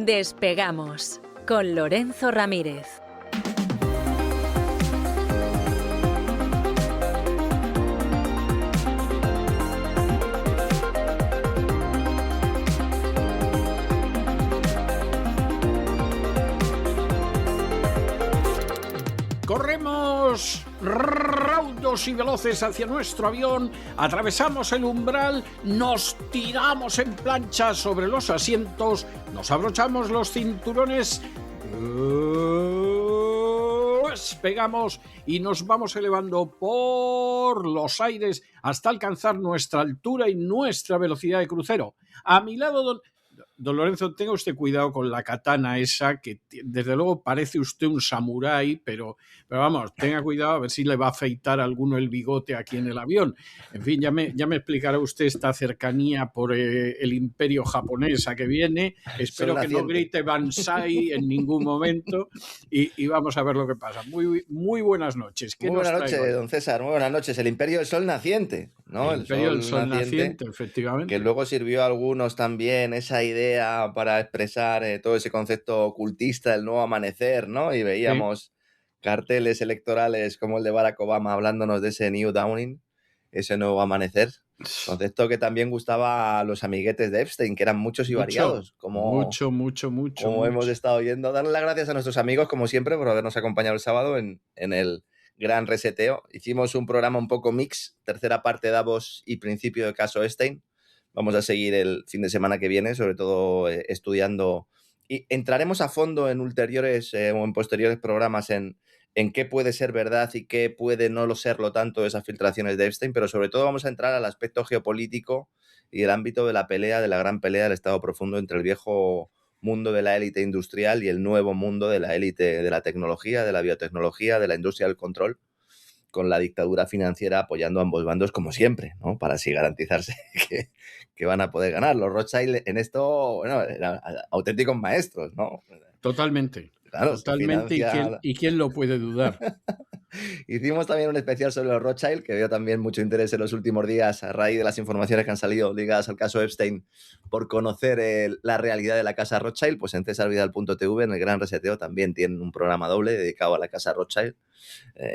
Despegamos con Lorenzo Ramírez. Corremos raudos y veloces hacia nuestro avión, atravesamos el umbral, nos tiramos en plancha sobre los asientos, nos abrochamos los cinturones, despegamos y nos vamos elevando por los aires hasta alcanzar nuestra altura y nuestra velocidad de crucero. A mi lado, Don Lorenzo, tenga usted cuidado con la katana esa, que desde luego parece usted un samurái, pero vamos, tenga cuidado a ver si le va a afeitar a alguno el bigote aquí en el avión. En fin, ya me explicará usted esta cercanía por el imperio japonés a que viene. Espero que no grite Banzai en ningún momento y vamos a ver lo que pasa. Muy buenas noches. Muy buenas noches, don César. Muy buenas noches. El imperio del sol naciente, ¿no? El imperio del sol naciente, efectivamente. Que luego sirvió a algunos también esa idea para expresar todo ese concepto ocultista del nuevo amanecer, ¿no? Y veíamos carteles electorales como el de Barack Obama hablándonos de ese New Dawning, ese nuevo amanecer. Concepto que también gustaba a los amiguetes de Epstein, que eran muchos y variados. Mucho. Como hemos estado oyendo. Darle las gracias a nuestros amigos, como siempre, por habernos acompañado el sábado en el gran reseteo. Hicimos un programa un poco mix, tercera parte Davos y principio del caso Epstein. Vamos a seguir el fin de semana que viene, sobre todo estudiando, y entraremos a fondo en ulteriores o en posteriores programas en qué puede ser verdad y qué puede no lo serlo tanto de esas filtraciones de Epstein, pero sobre todo vamos a entrar al aspecto geopolítico y el ámbito de la pelea, de la gran pelea del Estado profundo entre el viejo mundo de la élite industrial y el nuevo mundo de la élite de la tecnología, de la biotecnología, de la industria del control, con la dictadura financiera apoyando a ambos bandos como siempre, ¿no? Para así garantizarse que van a poder ganar. Los Rothschild en esto, bueno, eran auténticos maestros, ¿no? Totalmente. Claro, totalmente. ¿Y quién lo puede dudar? Hicimos también un especial sobre los Rothschild, que veo también mucho interés en los últimos días a raíz de las informaciones que han salido ligadas al caso Epstein por conocer la realidad de la casa Rothschild. Pues en cesarvidal.tv, en el Gran Reseteo, también tienen un programa doble dedicado a la casa Rothschild,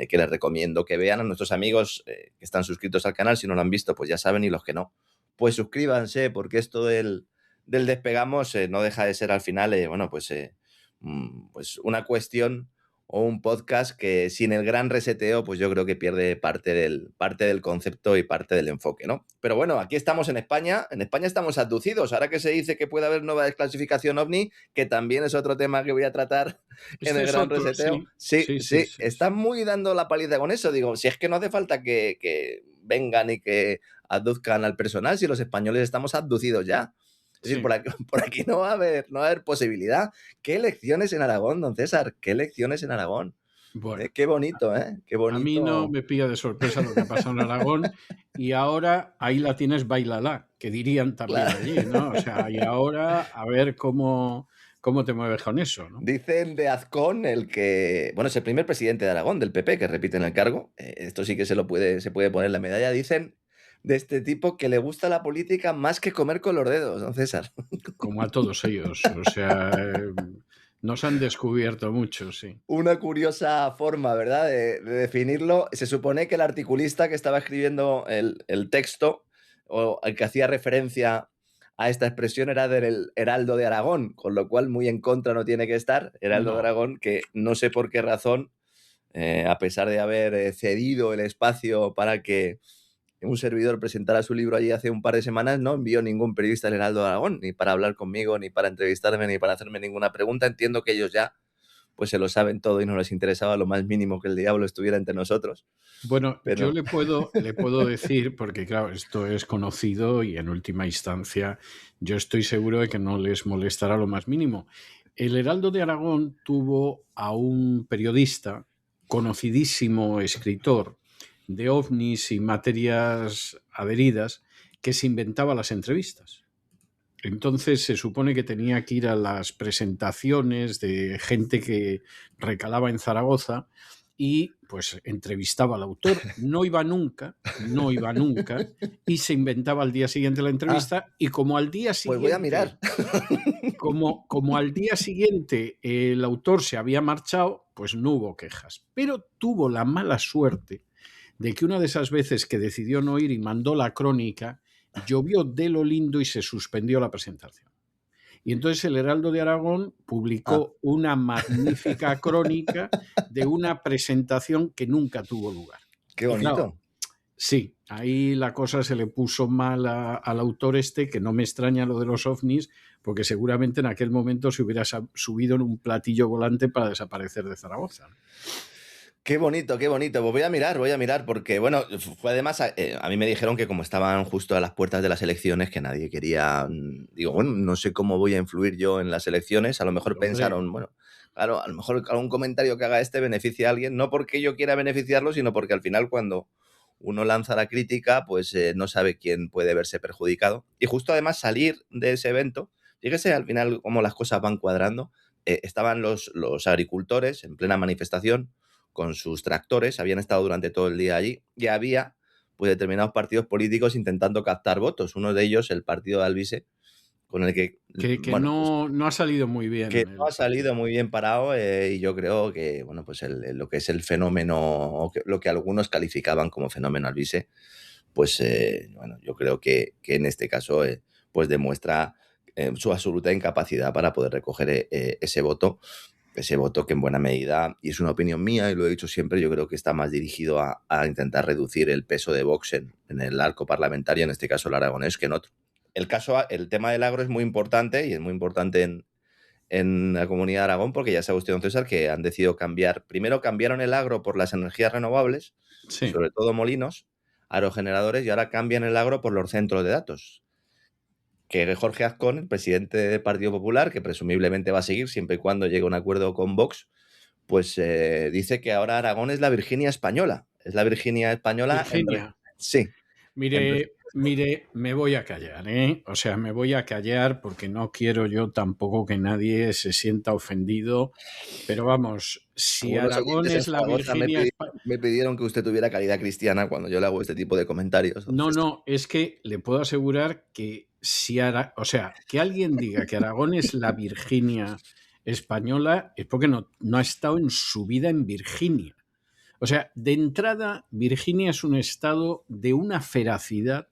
que les recomiendo que vean. A nuestros amigos que están suscritos al canal, si no lo han visto, pues ya saben, y los que no, pues suscríbanse, porque esto del Despegamos no deja de ser al final, pues una cuestión o un podcast que sin el gran reseteo, pues yo creo que pierde parte del concepto y parte del enfoque, ¿no? Pero bueno, aquí estamos en España estamos abducidos. Ahora que se dice que puede haber nueva desclasificación OVNI, que también es otro tema que voy a tratar en el gran reseteo. Sí. Están muy dando la paliza con eso. Digo, si es que no hace falta que vengan y que abduzcan al personal, si los españoles estamos abducidos ya. Es decir, por aquí no va a haber posibilidad. ¿Qué elecciones en Aragón, don César? ¿Qué elecciones en Aragón? Bueno, qué bonito, ¿eh? Qué bonito. A mí no me pilla de sorpresa lo que ha pasado en Aragón y ahora ahí la tienes, bailala, que dirían también allí, ¿no? O sea, y ahora a ver cómo te mueves con eso, ¿no? Dicen de Azcón, es el primer presidente de Aragón, del PP, que repite en el cargo. Esto sí que se puede poner la medalla. Dicen de este tipo que le gusta la política más que comer con los dedos, don César. Como a todos ellos, o sea, nos han descubierto mucho, sí. Una curiosa forma, ¿verdad?, de definirlo. Se supone que el articulista que estaba escribiendo el texto, o el que hacía referencia a esta expresión, era del Heraldo de Aragón, con lo cual muy en contra no tiene que estar. Heraldo de Aragón, que no sé por qué razón, a pesar de haber cedido el espacio para que un servidor presentara su libro allí hace un par de semanas, no envió ningún periodista al Heraldo de Aragón, ni para hablar conmigo, ni para entrevistarme, ni para hacerme ninguna pregunta. Entiendo que ellos ya pues se lo saben todo y no les interesaba lo más mínimo que el diablo estuviera entre nosotros. Bueno, pero yo le puedo decir, porque claro, esto es conocido y en última instancia yo estoy seguro de que no les molestará lo más mínimo. El Heraldo de Aragón tuvo a un periodista, conocidísimo escritor de ovnis y materias adheridas, que se inventaba las entrevistas. Entonces se supone que tenía que ir a las presentaciones de gente que recalaba en Zaragoza y pues entrevistaba al autor, no iba nunca, y se inventaba al día siguiente la entrevista, y como al día Pues voy a siguiente, mirar. como al día siguiente el autor se había marchado, pues no hubo quejas. Pero tuvo la mala suerte de que una de esas veces que decidió no ir y mandó la crónica, llovió de lo lindo y se suspendió la presentación. Y entonces el Heraldo de Aragón publicó una magnífica crónica de una presentación que nunca tuvo lugar. Qué Y bonito. claro, sí, ahí la cosa se le puso mal al autor que no me extraña lo de los ovnis, porque seguramente en aquel momento se hubiera subido en un platillo volante para desaparecer de Zaragoza. Qué bonito, qué bonito. Pues voy a mirar, porque, bueno, fue además, a mí me dijeron que como estaban justo a las puertas de las elecciones, que nadie quería, digo, bueno, no sé cómo voy a influir yo en las elecciones, a lo mejor pensaron, bueno, claro, a lo mejor algún comentario que haga beneficia a alguien, no porque yo quiera beneficiarlo, sino porque al final cuando uno lanza la crítica, pues no sabe quién puede verse perjudicado. Y justo además salir de ese evento, fíjese al final cómo las cosas van cuadrando, estaban los agricultores en plena manifestación, con sus tractores, habían estado durante todo el día allí, y había pues determinados partidos políticos intentando captar votos. Uno de ellos, el partido de Alvise, con el que bueno, no ha salido muy bien. Que no ha salido muy bien parado, y yo creo que bueno, pues lo que es el fenómeno, o lo que algunos calificaban como fenómeno Alvise, pues bueno, yo creo que en este caso pues demuestra su absoluta incapacidad para poder recoger ese voto que en buena medida, y es una opinión mía y lo he dicho siempre, yo creo que está más dirigido a intentar reducir el peso de Vox en el arco parlamentario, en este caso el aragonés, que en otro. El tema del agro es muy importante, y es muy importante en la comunidad de Aragón, porque ya sabe usted, don César, que han decidido primero cambiaron el agro por las energías renovables, Sí. sobre todo molinos, aerogeneradores, y ahora cambian el agro por los centros de datos. Que Jorge Azcón, el presidente del Partido Popular, que presumiblemente va a seguir siempre y cuando llegue a un acuerdo con Vox, pues dice que ahora Aragón es la Virginia española. Es la Virginia española. Virginia. Sí. Mire, me voy a callar, ¿eh? O sea, me voy a callar porque no quiero yo tampoco que nadie se sienta ofendido. Pero vamos, si Aragón es la Virginia... Me pidieron que usted tuviera calidad cristiana cuando yo le hago este tipo de comentarios. No, es que le puedo asegurar que que alguien diga que Aragón es la Virginia española es porque no ha estado en su vida en Virginia. O sea, de entrada, Virginia es un estado de una feracidad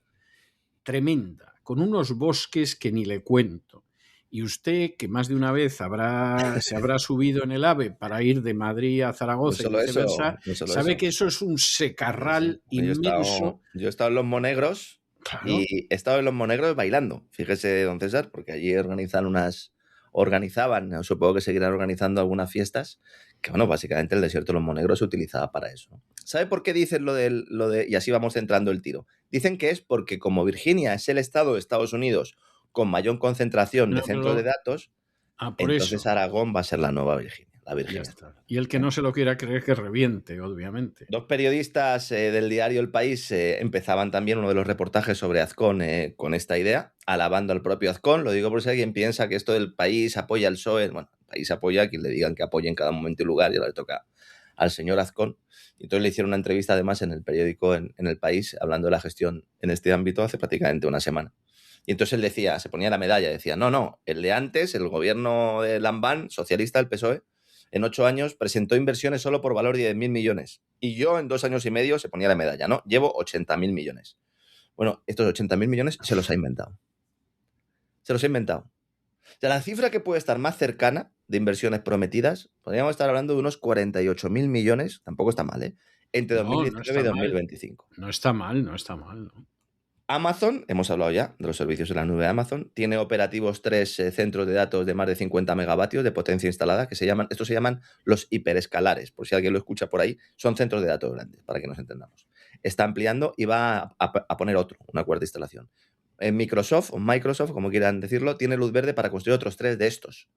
tremenda, con unos bosques que ni le cuento. Y usted, que más de una vez se habrá subido en el AVE para ir de Madrid a Zaragoza y viceversa, sabe que eso es un secarral inmenso. Yo he estado en Los Monegros, claro. Y he estado en Los Monegros bailando. Fíjese, don César, porque allí organizaban, supongo que seguirán organizando algunas fiestas, que bueno, básicamente el desierto de Los Monegros se utilizaba para eso. ¿Sabe por qué dicen lo de y así vamos centrando el tiro? Dicen que es porque como Virginia es el estado de Estados Unidos con mayor concentración de centros de datos, entonces eso. Aragón va a ser la nueva Virginia. La Virginia. Y el que no se lo quiera creer que reviente, obviamente. Dos periodistas del diario El País empezaban también uno de los reportajes sobre Azcón con esta idea, alabando al propio Azcón. Lo digo por si alguien piensa que esto del País apoya al PSOE. Bueno, el País apoya a quien le digan que apoye en cada momento y lugar, y ahora le toca al señor Azcón. Y entonces le hicieron una entrevista además en el periódico en El País, hablando de la gestión en este ámbito hace prácticamente una semana. Y entonces él decía, se ponía la medalla, decía, no, el de antes, el gobierno de Lambán, socialista del PSOE, en 8 años presentó inversiones solo por valor de 10.000 millones. Y yo en 2 años y medio, se ponía la medalla, ¿no? Llevo 80.000 millones. Bueno, estos 80.000 millones se los ha inventado. Se los ha inventado. O sea, la cifra que puede estar más cercana de inversiones prometidas, podríamos estar hablando de unos 48.000 millones, tampoco está mal, ¿eh? Entre 2019 y 2025. No está mal, ¿no? Amazon, hemos hablado ya de los servicios de la nube de Amazon, tiene operativos 3 centros de datos de más de 50 megavatios de potencia instalada, que estos se llaman los hiperescalares, por si alguien lo escucha por ahí, son centros de datos grandes, para que nos entendamos. Está ampliando y va a poner una cuarta instalación. Microsoft, como quieran decirlo, tiene luz verde para construir otros 3 de estos.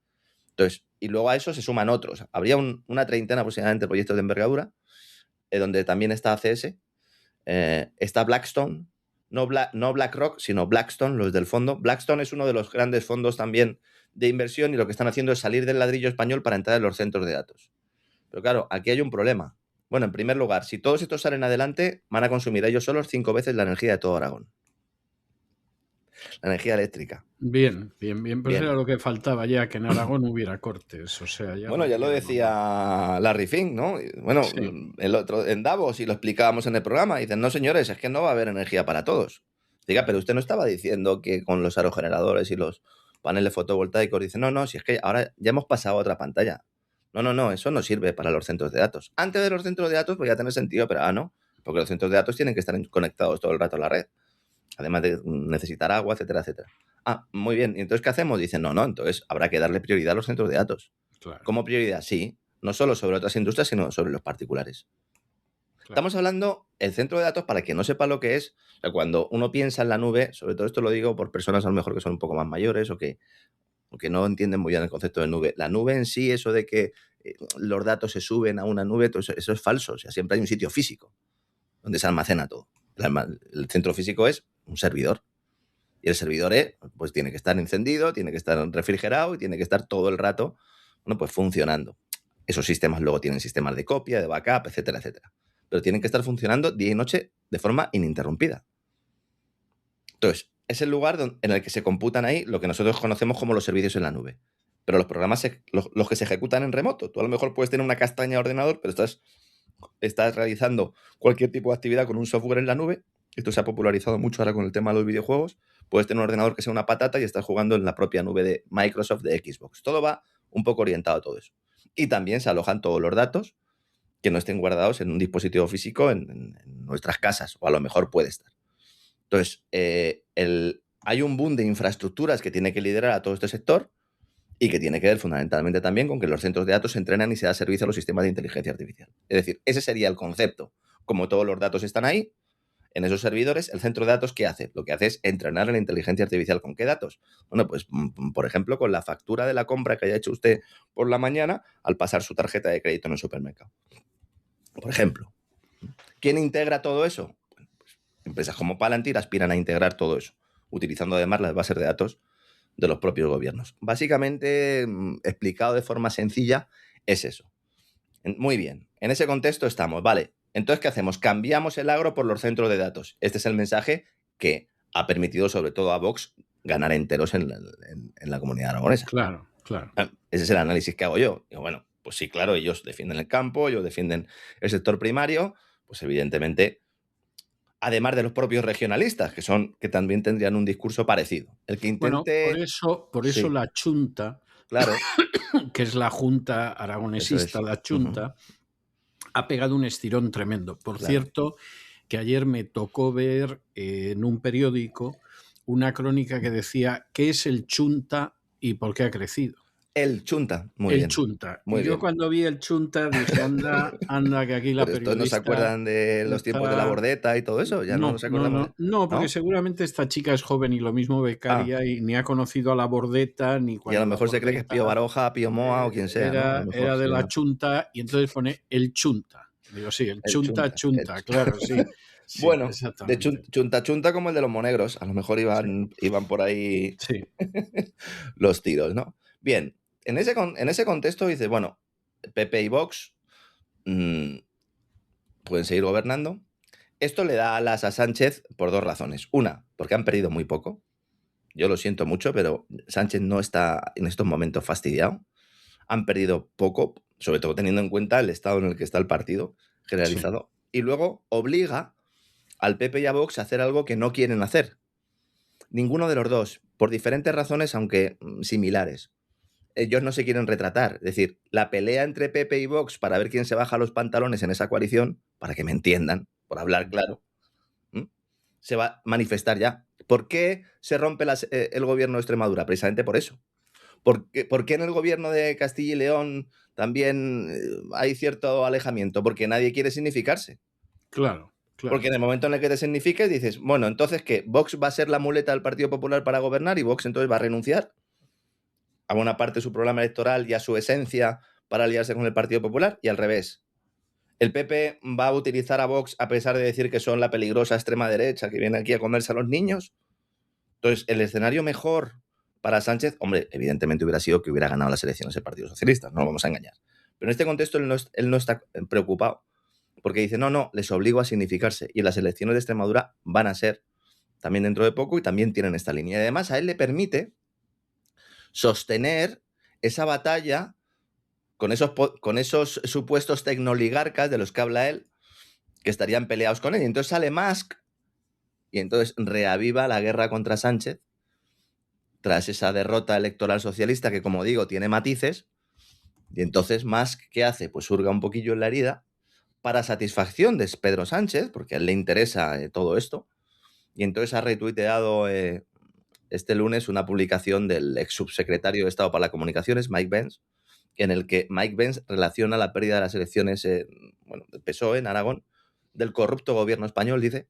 Entonces, y luego a eso se suman otros. Habría una treintena aproximadamente de proyectos de envergadura, donde también está ACS, está Blackstone, no BlackRock, sino Blackstone, los del fondo. Blackstone es uno de los grandes fondos también de inversión, y lo que están haciendo es salir del ladrillo español para entrar en los centros de datos. Pero claro, aquí hay un problema. Bueno, en primer lugar, si todos estos salen adelante, van a consumir ellos solos 5 veces la energía de todo Aragón. La energía eléctrica. Bien. Pues Bien. era lo que faltaba ya, que en Aragón hubiera cortes. O sea, ya Bueno, ya lo decía Larry Fink, ¿no? Bueno, Sí. el otro en Davos, y lo explicábamos en el programa, dicen, no señores, es que no va a haber energía para todos. Diga, pero usted no estaba diciendo que con los aerogeneradores y los paneles fotovoltaicos, dice, no, si es que ahora ya hemos pasado a otra pantalla. No, eso no sirve para los centros de datos. Antes de los centros de datos podía tener sentido, pero no, porque los centros de datos tienen que estar conectados todo el rato a la red, además de necesitar agua, etcétera, etcétera. Muy bien, ¿y entonces qué hacemos? Dicen, no, entonces habrá que darle prioridad a los centros de datos. Claro. Como prioridad, sí, no solo sobre otras industrias, sino sobre los particulares. Claro. Estamos hablando, el centro de datos, para quien no sepa lo que es, o sea, cuando uno piensa en la nube, sobre todo esto lo digo por personas a lo mejor que son un poco más mayores o que no entienden muy bien el concepto de nube. La nube en sí, eso de que los datos se suben a una nube, todo eso es falso. O sea, siempre hay un sitio físico donde se almacena todo. El centro físico es un servidor. Y el servidor pues tiene que estar encendido, tiene que estar refrigerado y tiene que estar todo el rato, pues funcionando. Esos sistemas luego tienen sistemas de copia, de backup, etcétera, etcétera. Pero tienen que estar funcionando día y noche de forma ininterrumpida. Entonces, es el lugar en el que se computan ahí lo que nosotros conocemos como los servicios en la nube. Pero los programas, los que se ejecutan en remoto. Tú a lo mejor puedes tener una castaña de ordenador, pero estás realizando cualquier tipo de actividad con un software en la nube. Esto se ha popularizado mucho ahora con el tema de los videojuegos. Puedes tener un ordenador que sea una patata y estás jugando en la propia nube de Microsoft, de Xbox. Todo va un poco orientado a todo eso. Y también se alojan todos los datos que no estén guardados en un dispositivo físico en nuestras casas, o a lo mejor puede estar. Entonces, hay un boom de infraestructuras que tiene que liderar a todo este sector y que tiene que ver fundamentalmente también con que los centros de datos se entrenan y se da servicio a los sistemas de inteligencia artificial. Es decir, ese sería el concepto. Como todos los datos están ahí, en esos servidores, el centro de datos, ¿qué hace? Lo que hace es entrenar en la inteligencia artificial. ¿Con qué datos? Bueno, pues, por ejemplo, con la factura de la compra que haya hecho usted por la mañana al pasar su tarjeta de crédito en el supermercado. Por ejemplo. ¿Quién integra todo eso? Bueno, pues, empresas como Palantir aspiran a integrar todo eso, utilizando además las bases de datos de los propios gobiernos. Básicamente, explicado de forma sencilla, es eso. Muy bien, en ese contexto estamos, vale. Entonces, ¿qué hacemos? Cambiamos el agro por los centros de datos. Este es el mensaje que ha permitido, sobre todo a Vox, ganar enteros en la comunidad aragonesa. Claro. Ese es el análisis que hago yo. Digo, bueno, pues sí, claro, ellos defienden el campo, ellos defienden el sector primario, pues evidentemente, además de los propios regionalistas, que también tendrían un discurso parecido. El que intente... Bueno, por eso Sí. la Chunta, claro, que es la Junta aragonesista, Eso es. la Chunta, ha pegado un estirón tremendo. Por cierto, que ayer me tocó ver en un periódico una crónica que decía qué es el Chunta y por qué ha crecido. El Chunta, muy el bien. Chunta. Muy y yo bien. cuando vi el Chunta dije, anda, que aquí la Pero periodista... ¿no se acuerdan de los tiempos de la bordeta y todo eso? ¿Ya no nos acordamos? No, porque seguramente esta chica es joven y lo mismo becaria y ni ha conocido a la bordeta ni cuando... Y a lo mejor se cree que es Pío Baroja, Pío Moa o quien sea. Era de la Chunta y entonces pone el Chunta. Digo, sí, el Chunta, claro, sí. Sí, bueno, de chunta como el de los monegros. A lo mejor iban por ahí los tiros, ¿no? Bien, en ese contexto dice, bueno, PP y Vox pueden seguir gobernando. Esto le da alas a Sánchez por dos razones. Una, porque han perdido muy poco. Yo lo siento mucho, pero Sánchez no está en estos momentos fastidiado. Han perdido poco, sobre todo teniendo en cuenta el estado en el que está el partido generalizado. Sí. Y luego obliga al PP y a Vox a hacer algo que no quieren hacer. Ninguno de los dos, por diferentes razones, aunque similares. Ellos no se quieren retratar. Es decir, la pelea entre PP y Vox para ver quién se baja los pantalones en esa coalición, para que me entiendan, por hablar claro, se va a manifestar ya. ¿Por qué se rompe el gobierno de Extremadura? Precisamente por eso. ¿Por qué en el gobierno de Castilla y León también hay cierto alejamiento? Porque nadie quiere significarse. Claro. Porque en el momento en el que te significas dices, bueno, entonces ¿qué? ¿Vox va a ser la muleta del Partido Popular para gobernar y Vox entonces va a renunciar a buena parte de su programa electoral y a su esencia para aliarse con el Partido Popular? Y al revés. El PP va a utilizar a Vox a pesar de decir que son la peligrosa extrema derecha que viene aquí a comerse a los niños. Entonces, el escenario mejor para Sánchez, hombre, evidentemente hubiera sido que hubiera ganado las elecciones el Partido Socialista, no lo vamos a engañar. Pero en este contexto él no está preocupado porque dice, no, les obligo a significarse. Y las elecciones de Extremadura van a ser también dentro de poco y también tienen esta línea. Y además a él le permite sostener esa batalla con esos supuestos tecnoligarcas de los que habla él, que estarían peleados con él. Y entonces sale Musk y entonces reaviva la guerra contra Sánchez tras esa derrota electoral socialista que, como digo, tiene matices. Y entonces Musk, ¿qué hace? Pues hurga un poquillo en la herida para satisfacción de Pedro Sánchez, porque a él le interesa todo esto. Y entonces ha retuiteado este lunes una publicación del ex subsecretario de Estado para las Comunicaciones, Mike Pence, en el que Mike Pence relaciona la pérdida de las elecciones del PSOE en Aragón, del corrupto gobierno español, dice,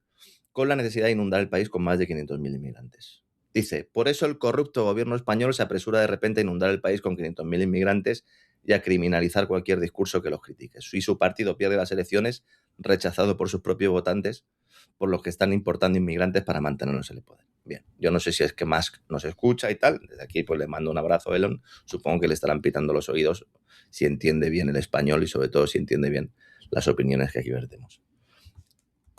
con la necesidad de inundar el país con más de 500.000 inmigrantes. Dice, por eso el corrupto gobierno español se apresura de repente a inundar el país con 500.000 inmigrantes y a criminalizar cualquier discurso que los critique. Y su partido pierde las elecciones, rechazado por sus propios votantes, por los que están importando inmigrantes para mantenernos en el poder. Bien, yo no sé si es que Musk nos escucha y tal. Desde aquí pues le mando un abrazo a Elon. Supongo que le estarán pitando los oídos si entiende bien el español y sobre todo si entiende bien las opiniones que aquí vertemos.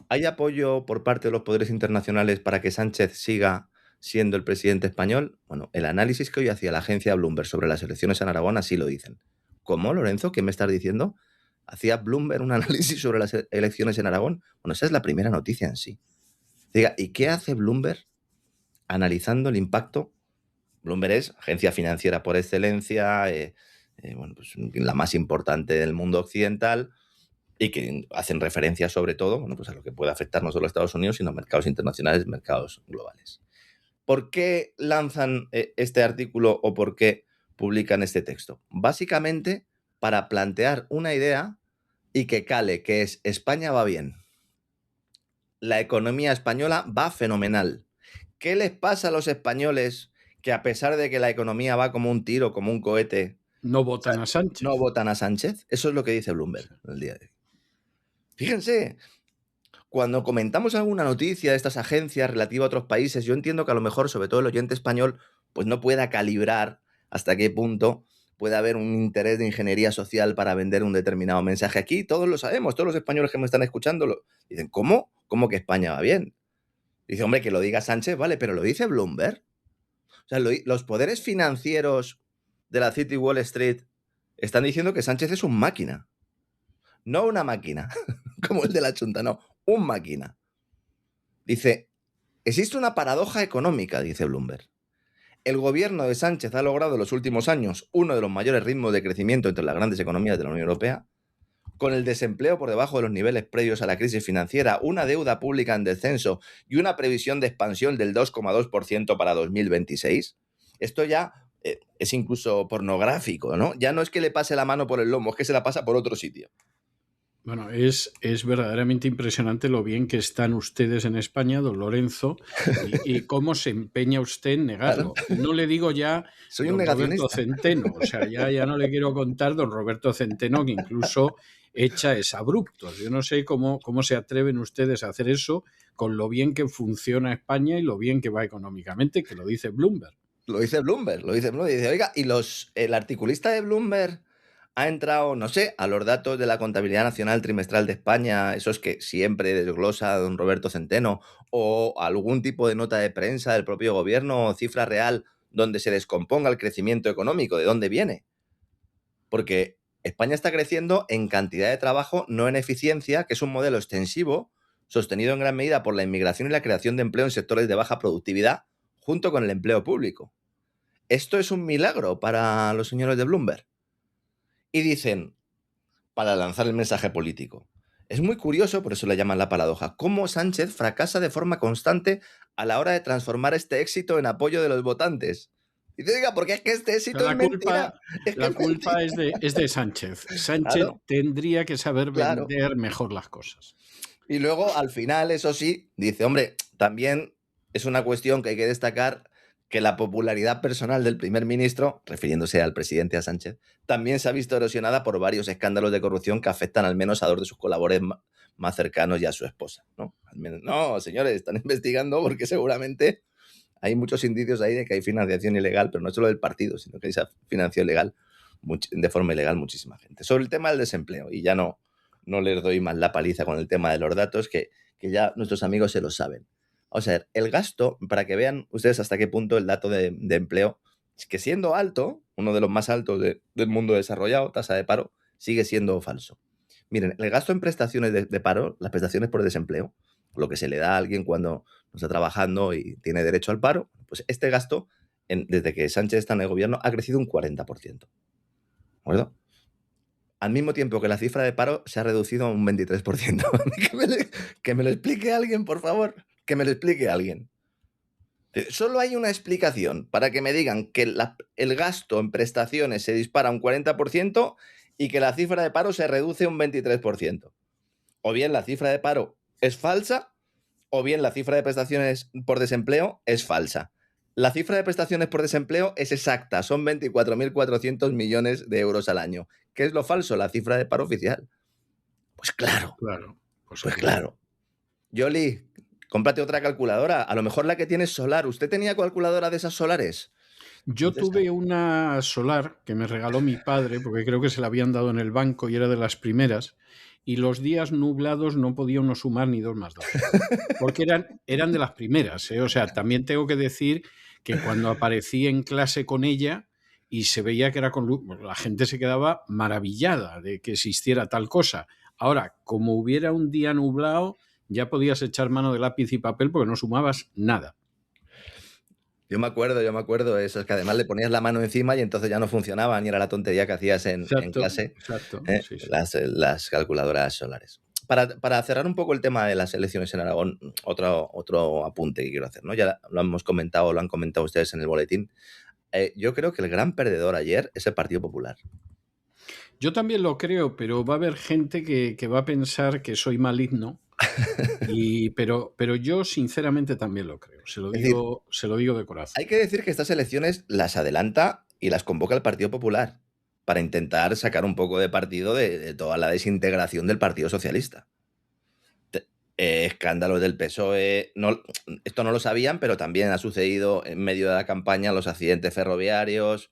¿Hay apoyo por parte de los poderes internacionales para que Sánchez siga siendo el presidente español? Bueno, el análisis que hoy hacía la agencia Bloomberg sobre las elecciones en Aragón así lo dicen. ¿Cómo, Lorenzo? ¿Qué me estás diciendo? ¿Hacía Bloomberg un análisis sobre las elecciones en Aragón? Bueno, esa es la primera noticia en sí. Diga, ¿y qué hace Bloomberg analizando el impacto? Bloomberg es agencia financiera por excelencia, pues la más importante del mundo occidental y que hacen referencia sobre todo pues a lo que puede afectar no solo a Estados Unidos, sino a mercados internacionales, mercados globales. ¿Por qué lanzan este artículo o por qué publican este texto? Básicamente para plantear una idea y que cale, que es España va bien. La economía española va fenomenal. ¿Qué les pasa a los españoles que a pesar de que la economía va como un tiro, como un cohete, no votan a Sánchez? No votan a Sánchez. Eso es lo que dice Bloomberg el día de hoy. Fíjense, cuando comentamos alguna noticia de estas agencias relativa a otros países, yo entiendo que a lo mejor, sobre todo el oyente español, pues no pueda calibrar hasta qué punto puede haber un interés de ingeniería social para vender un determinado mensaje. Aquí todos lo sabemos, todos los españoles que me están escuchando dicen, ¿cómo? ¿Cómo que España va bien? Dice, hombre, que lo diga Sánchez, vale, pero lo dice Bloomberg. O sea, los poderes financieros de la City Wall Street están diciendo que Sánchez es un máquina. No una máquina, como el de la Chunta, no, un máquina. Dice, existe una paradoja económica, dice Bloomberg. El gobierno de Sánchez ha logrado en los últimos años uno de los mayores ritmos de crecimiento entre las grandes economías de la Unión Europea, con el desempleo por debajo de los niveles previos a la crisis financiera, una deuda pública en descenso y una previsión de expansión del 2,2% para 2026. Esto ya es incluso pornográfico, ¿no? Ya no es que le pase la mano por el lomo, es que se la pasa por otro sitio. Bueno, es verdaderamente impresionante lo bien que están ustedes en España, don Lorenzo, y cómo se empeña usted en negarlo. Claro. No le digo ya Soy don un negacionista. Roberto Centeno, o sea, ya no le quiero contar don Roberto Centeno, que incluso echa exabruptos. Yo no sé cómo se atreven ustedes a hacer eso con lo bien que funciona España y lo bien que va económicamente, que lo dice Bloomberg. Lo dice Bloomberg. Dice, oiga, y el articulista de Bloomberg ha entrado, no sé, a los datos de la contabilidad nacional trimestral de España, esos que siempre desglosa don Roberto Centeno, o algún tipo de nota de prensa del propio gobierno o cifra real donde se descomponga el crecimiento económico, ¿de dónde viene? Porque España está creciendo en cantidad de trabajo, no en eficiencia, que es un modelo extensivo, sostenido en gran medida por la inmigración y la creación de empleo en sectores de baja productividad, junto con el empleo público. Esto es un milagro para los señores de Bloomberg. Y dicen, para lanzar el mensaje político, es muy curioso, por eso le llaman la paradoja, cómo Sánchez fracasa de forma constante a la hora de transformar este éxito en apoyo de los votantes. Y te diga, porque es que este éxito es mentira. La culpa es de Sánchez. Sánchez claro, tendría que saber vender mejor las cosas. Y luego, al final, eso sí, dice, hombre, también es una cuestión que hay que destacar que la popularidad personal del primer ministro, refiriéndose al presidente, a Sánchez, también se ha visto erosionada por varios escándalos de corrupción que afectan al menos a dos de sus colaboradores más cercanos y a su esposa, ¿no? Al menos, no, señores, están investigando porque seguramente hay muchos indicios ahí de que hay financiación ilegal, pero no solo del partido, sino que se ha financiado de forma ilegal muchísima gente. Sobre el tema del desempleo, y ya no no les doy más la paliza con el tema de los datos, que ya nuestros amigos se lo saben. O sea, el gasto, para que vean ustedes hasta qué punto el dato de empleo, es que siendo alto, uno de los más altos del mundo desarrollado, tasa de paro, sigue siendo falso. Miren, el gasto en prestaciones de paro, las prestaciones por desempleo, lo que se le da a alguien cuando no está trabajando y tiene derecho al paro, pues este gasto, desde que Sánchez está en el gobierno, ha crecido un 40%. ¿De acuerdo? Al mismo tiempo que la cifra de paro se ha reducido a un 23%. Que me lo explique alguien, por favor. Que me lo explique alguien. Solo hay una explicación para que me digan que el gasto en prestaciones se dispara un 40% y que la cifra de paro se reduce un 23%. O bien la cifra de paro es falsa, o bien la cifra de prestaciones por desempleo es falsa. La cifra de prestaciones por desempleo es exacta, son 24.400 millones de euros al año. ¿Qué es lo falso? La cifra de paro oficial. Pues claro. Claro. Pues claro. Yoli, cómprate otra calculadora. A lo mejor la que tienes solar. ¿Usted tenía calculadora de esas solares? Yo tuve una solar que me regaló mi padre, porque creo que se la habían dado en el banco y era de las primeras, y los días nublados no podía uno sumar ni 2 más 2, porque eran de las primeras, ¿eh? O sea, también tengo que decir que cuando aparecí en clase con ella y se veía que era con luz, pues la gente se quedaba maravillada de que existiera tal cosa. Ahora, como hubiera un día nublado, ya podías echar mano de lápiz y papel porque no sumabas nada. Yo me acuerdo eso, es que además le ponías la mano encima y entonces ya no funcionaban y era la tontería que hacías en clase. Exacto, sí. Las calculadoras solares. Para cerrar un poco el tema de las elecciones en Aragón, otro apunte que quiero hacer, ¿no? Ya lo han comentado ustedes en el boletín. Yo creo que el gran perdedor ayer es el Partido Popular. Yo también lo creo, pero va a haber gente que va a pensar que soy maligno. Pero yo sinceramente también lo creo. Se lo digo de corazón. Hay que decir que estas elecciones las adelanta y las convoca el Partido Popular para intentar sacar un poco de partido de toda la desintegración del Partido Socialista. Escándalos del PSOE. Esto no lo sabían, pero también ha sucedido en medio de la campaña los accidentes ferroviarios,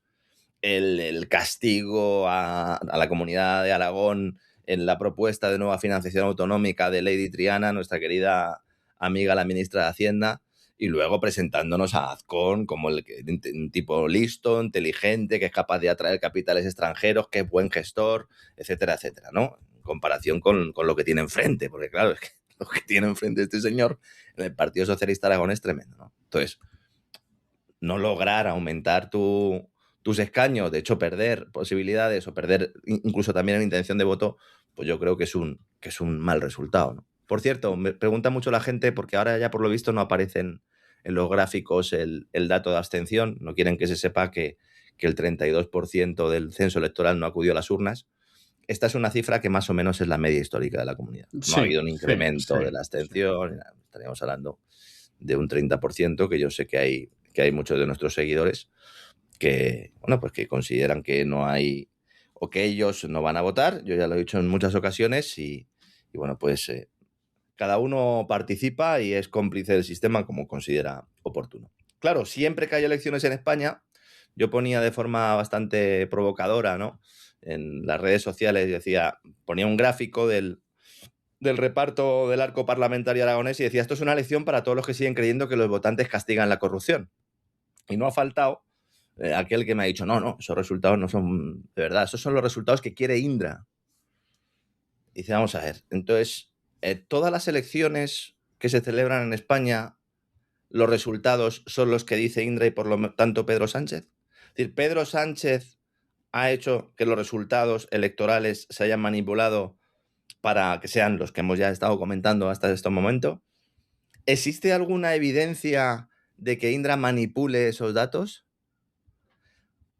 el castigo a la comunidad de Aragón en la propuesta de nueva financiación autonómica de Lady Triana, nuestra querida amiga la ministra de Hacienda, y luego presentándonos a Azcón como un tipo listo, inteligente, que es capaz de atraer capitales extranjeros, que es buen gestor, etcétera, etcétera, ¿no? En comparación con lo que tiene enfrente, porque claro, es que lo que tiene enfrente este señor en el Partido Socialista Aragón es tremendo, ¿no? Entonces, no lograr aumentar tus escaños, de hecho perder posibilidades o perder incluso también en intención de voto, pues yo creo que es un mal resultado, ¿no? Por cierto, me pregunta mucho la gente, porque ahora ya por lo visto no aparecen en los gráficos el dato de abstención, no quieren que se sepa que el 32% del censo electoral no acudió a las urnas. Esta es una cifra que más o menos es la media histórica de la comunidad. No ha habido un incremento de la abstención, estaríamos hablando de un 30%, que yo sé que hay muchos de nuestros seguidores que, bueno, pues que consideran que no hay, o que ellos no van a votar. Yo ya lo he dicho en muchas ocasiones y bueno, pues cada uno participa y es cómplice del sistema como considera oportuno. Claro, siempre que hay elecciones en España, yo ponía de forma bastante provocadora, ¿no?, en las redes sociales, ponía un gráfico del reparto del arco parlamentario aragonés y decía, esto es una lección para todos los que siguen creyendo que los votantes castigan la corrupción. Y no ha faltado aquel que me ha dicho, no, esos resultados no son de verdad, esos son los resultados que quiere Indra. Dice, vamos a ver, entonces, todas las elecciones que se celebran en España, los resultados son los que dice Indra y por lo tanto Pedro Sánchez. Es decir, Pedro Sánchez ha hecho que los resultados electorales se hayan manipulado para que sean los que hemos ya estado comentando hasta este momento. ¿Existe alguna evidencia de que Indra manipule esos datos?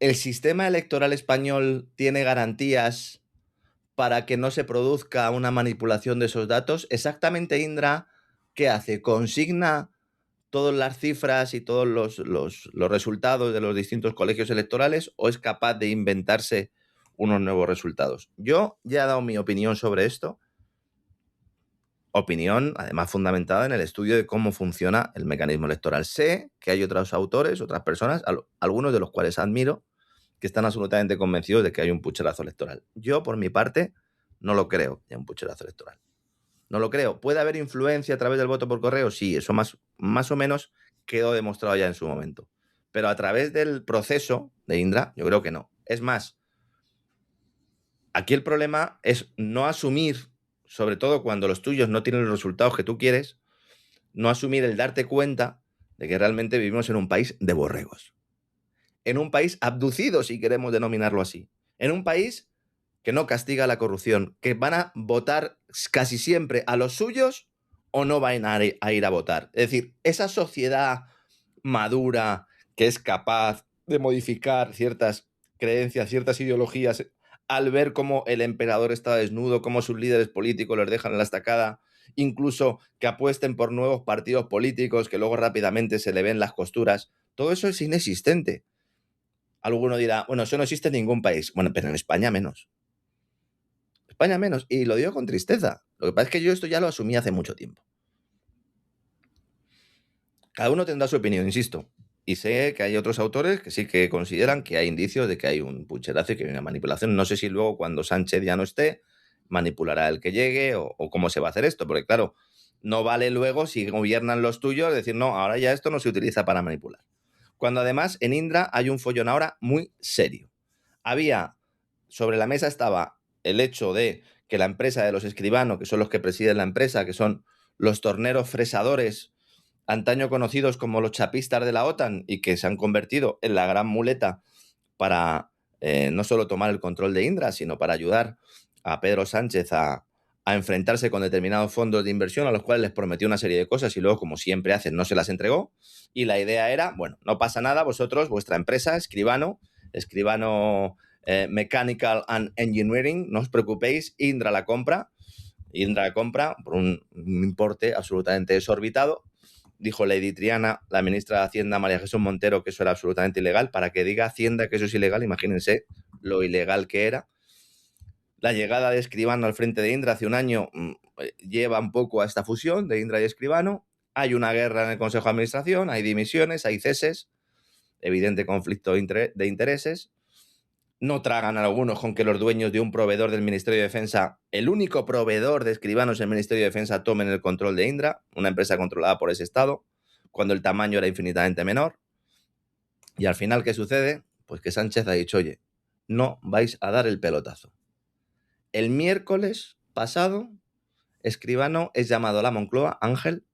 ¿El sistema electoral español tiene garantías para que no se produzca una manipulación de esos datos? Exactamente, Indra, ¿qué hace? ¿Consigna todas las cifras y todos los resultados de los distintos colegios electorales o es capaz de inventarse unos nuevos resultados? Yo ya he dado mi opinión sobre esto. Opinión, además, fundamentada en el estudio de cómo funciona el mecanismo electoral. Sé que hay otros autores, otras personas, algunos de los cuales admiro, que están absolutamente convencidos de que hay un pucherazo electoral. Yo, por mi parte, No lo creo, ya un pucherazo electoral. No lo creo. ¿Puede haber influencia a través del voto por correo? Sí, eso más o menos quedó demostrado ya en su momento. Pero a través del proceso de Indra, yo creo que no. Es más, aquí el problema es no asumir, sobre todo cuando los tuyos no tienen los resultados que tú quieres, no asumir el darte cuenta de que realmente vivimos en un país de borregos. En un país abducido, si queremos denominarlo así. En un país que no castiga la corrupción, que van a votar casi siempre a los suyos o no van a ir a votar. Es decir, esa sociedad madura que es capaz de modificar ciertas creencias, ciertas ideologías, al ver cómo el emperador está desnudo, cómo sus líderes políticos les dejan en la estacada, incluso que apuesten por nuevos partidos políticos que luego rápidamente se le ven las costuras, todo eso es inexistente. Alguno dirá, bueno, eso no existe en ningún país. Bueno, pero en España menos. España menos. Y lo digo con tristeza. Lo que pasa es que yo esto ya lo asumí hace mucho tiempo. Cada uno tendrá su opinión, insisto. Y sé que hay otros autores que sí que consideran que hay indicios de que hay un pucherazo y que hay una manipulación. No sé si luego cuando Sánchez ya no esté, manipulará el que llegue o cómo se va a hacer esto. Porque claro, no vale luego si gobiernan los tuyos decir, no, ahora ya esto no se utiliza para manipular. Cuando además en Indra hay un follón ahora muy serio. Sobre la mesa estaba el hecho de que la empresa de los Escribano, que son los que presiden la empresa, que son los torneros fresadores, antaño conocidos como los chapistas de la OTAN y que se han convertido en la gran muleta para no solo tomar el control de Indra, sino para ayudar a Pedro Sánchez a enfrentarse con determinados fondos de inversión a los cuales les prometió una serie de cosas y luego, como siempre hacen, no se las entregó. Y la idea era, bueno, no pasa nada, vosotros, vuestra empresa, Escribano Mechanical and Engineering, no os preocupéis, Indra la compra por un importe absolutamente desorbitado. Dijo Lady Triana, la ministra de Hacienda, María Jesús Montero, que eso era absolutamente ilegal. Para que diga Hacienda que eso es ilegal, imagínense lo ilegal que era. La llegada de Escribano al frente de Indra hace un año lleva un poco a esta fusión de Indra y Escribano. Hay una guerra en el Consejo de Administración, hay dimisiones, hay ceses, evidente conflicto de intereses. No tragan a algunos con que los dueños de un proveedor del Ministerio de Defensa, el único proveedor de Escribanos en el Ministerio de Defensa, tomen el control de Indra, una empresa controlada por ese Estado, cuando el tamaño era infinitamente menor. Y al final, ¿qué sucede? Pues que Sánchez ha dicho, oye, no vais a dar el pelotazo. El miércoles pasado, Escribano es llamado a la Moncloa, Ángel,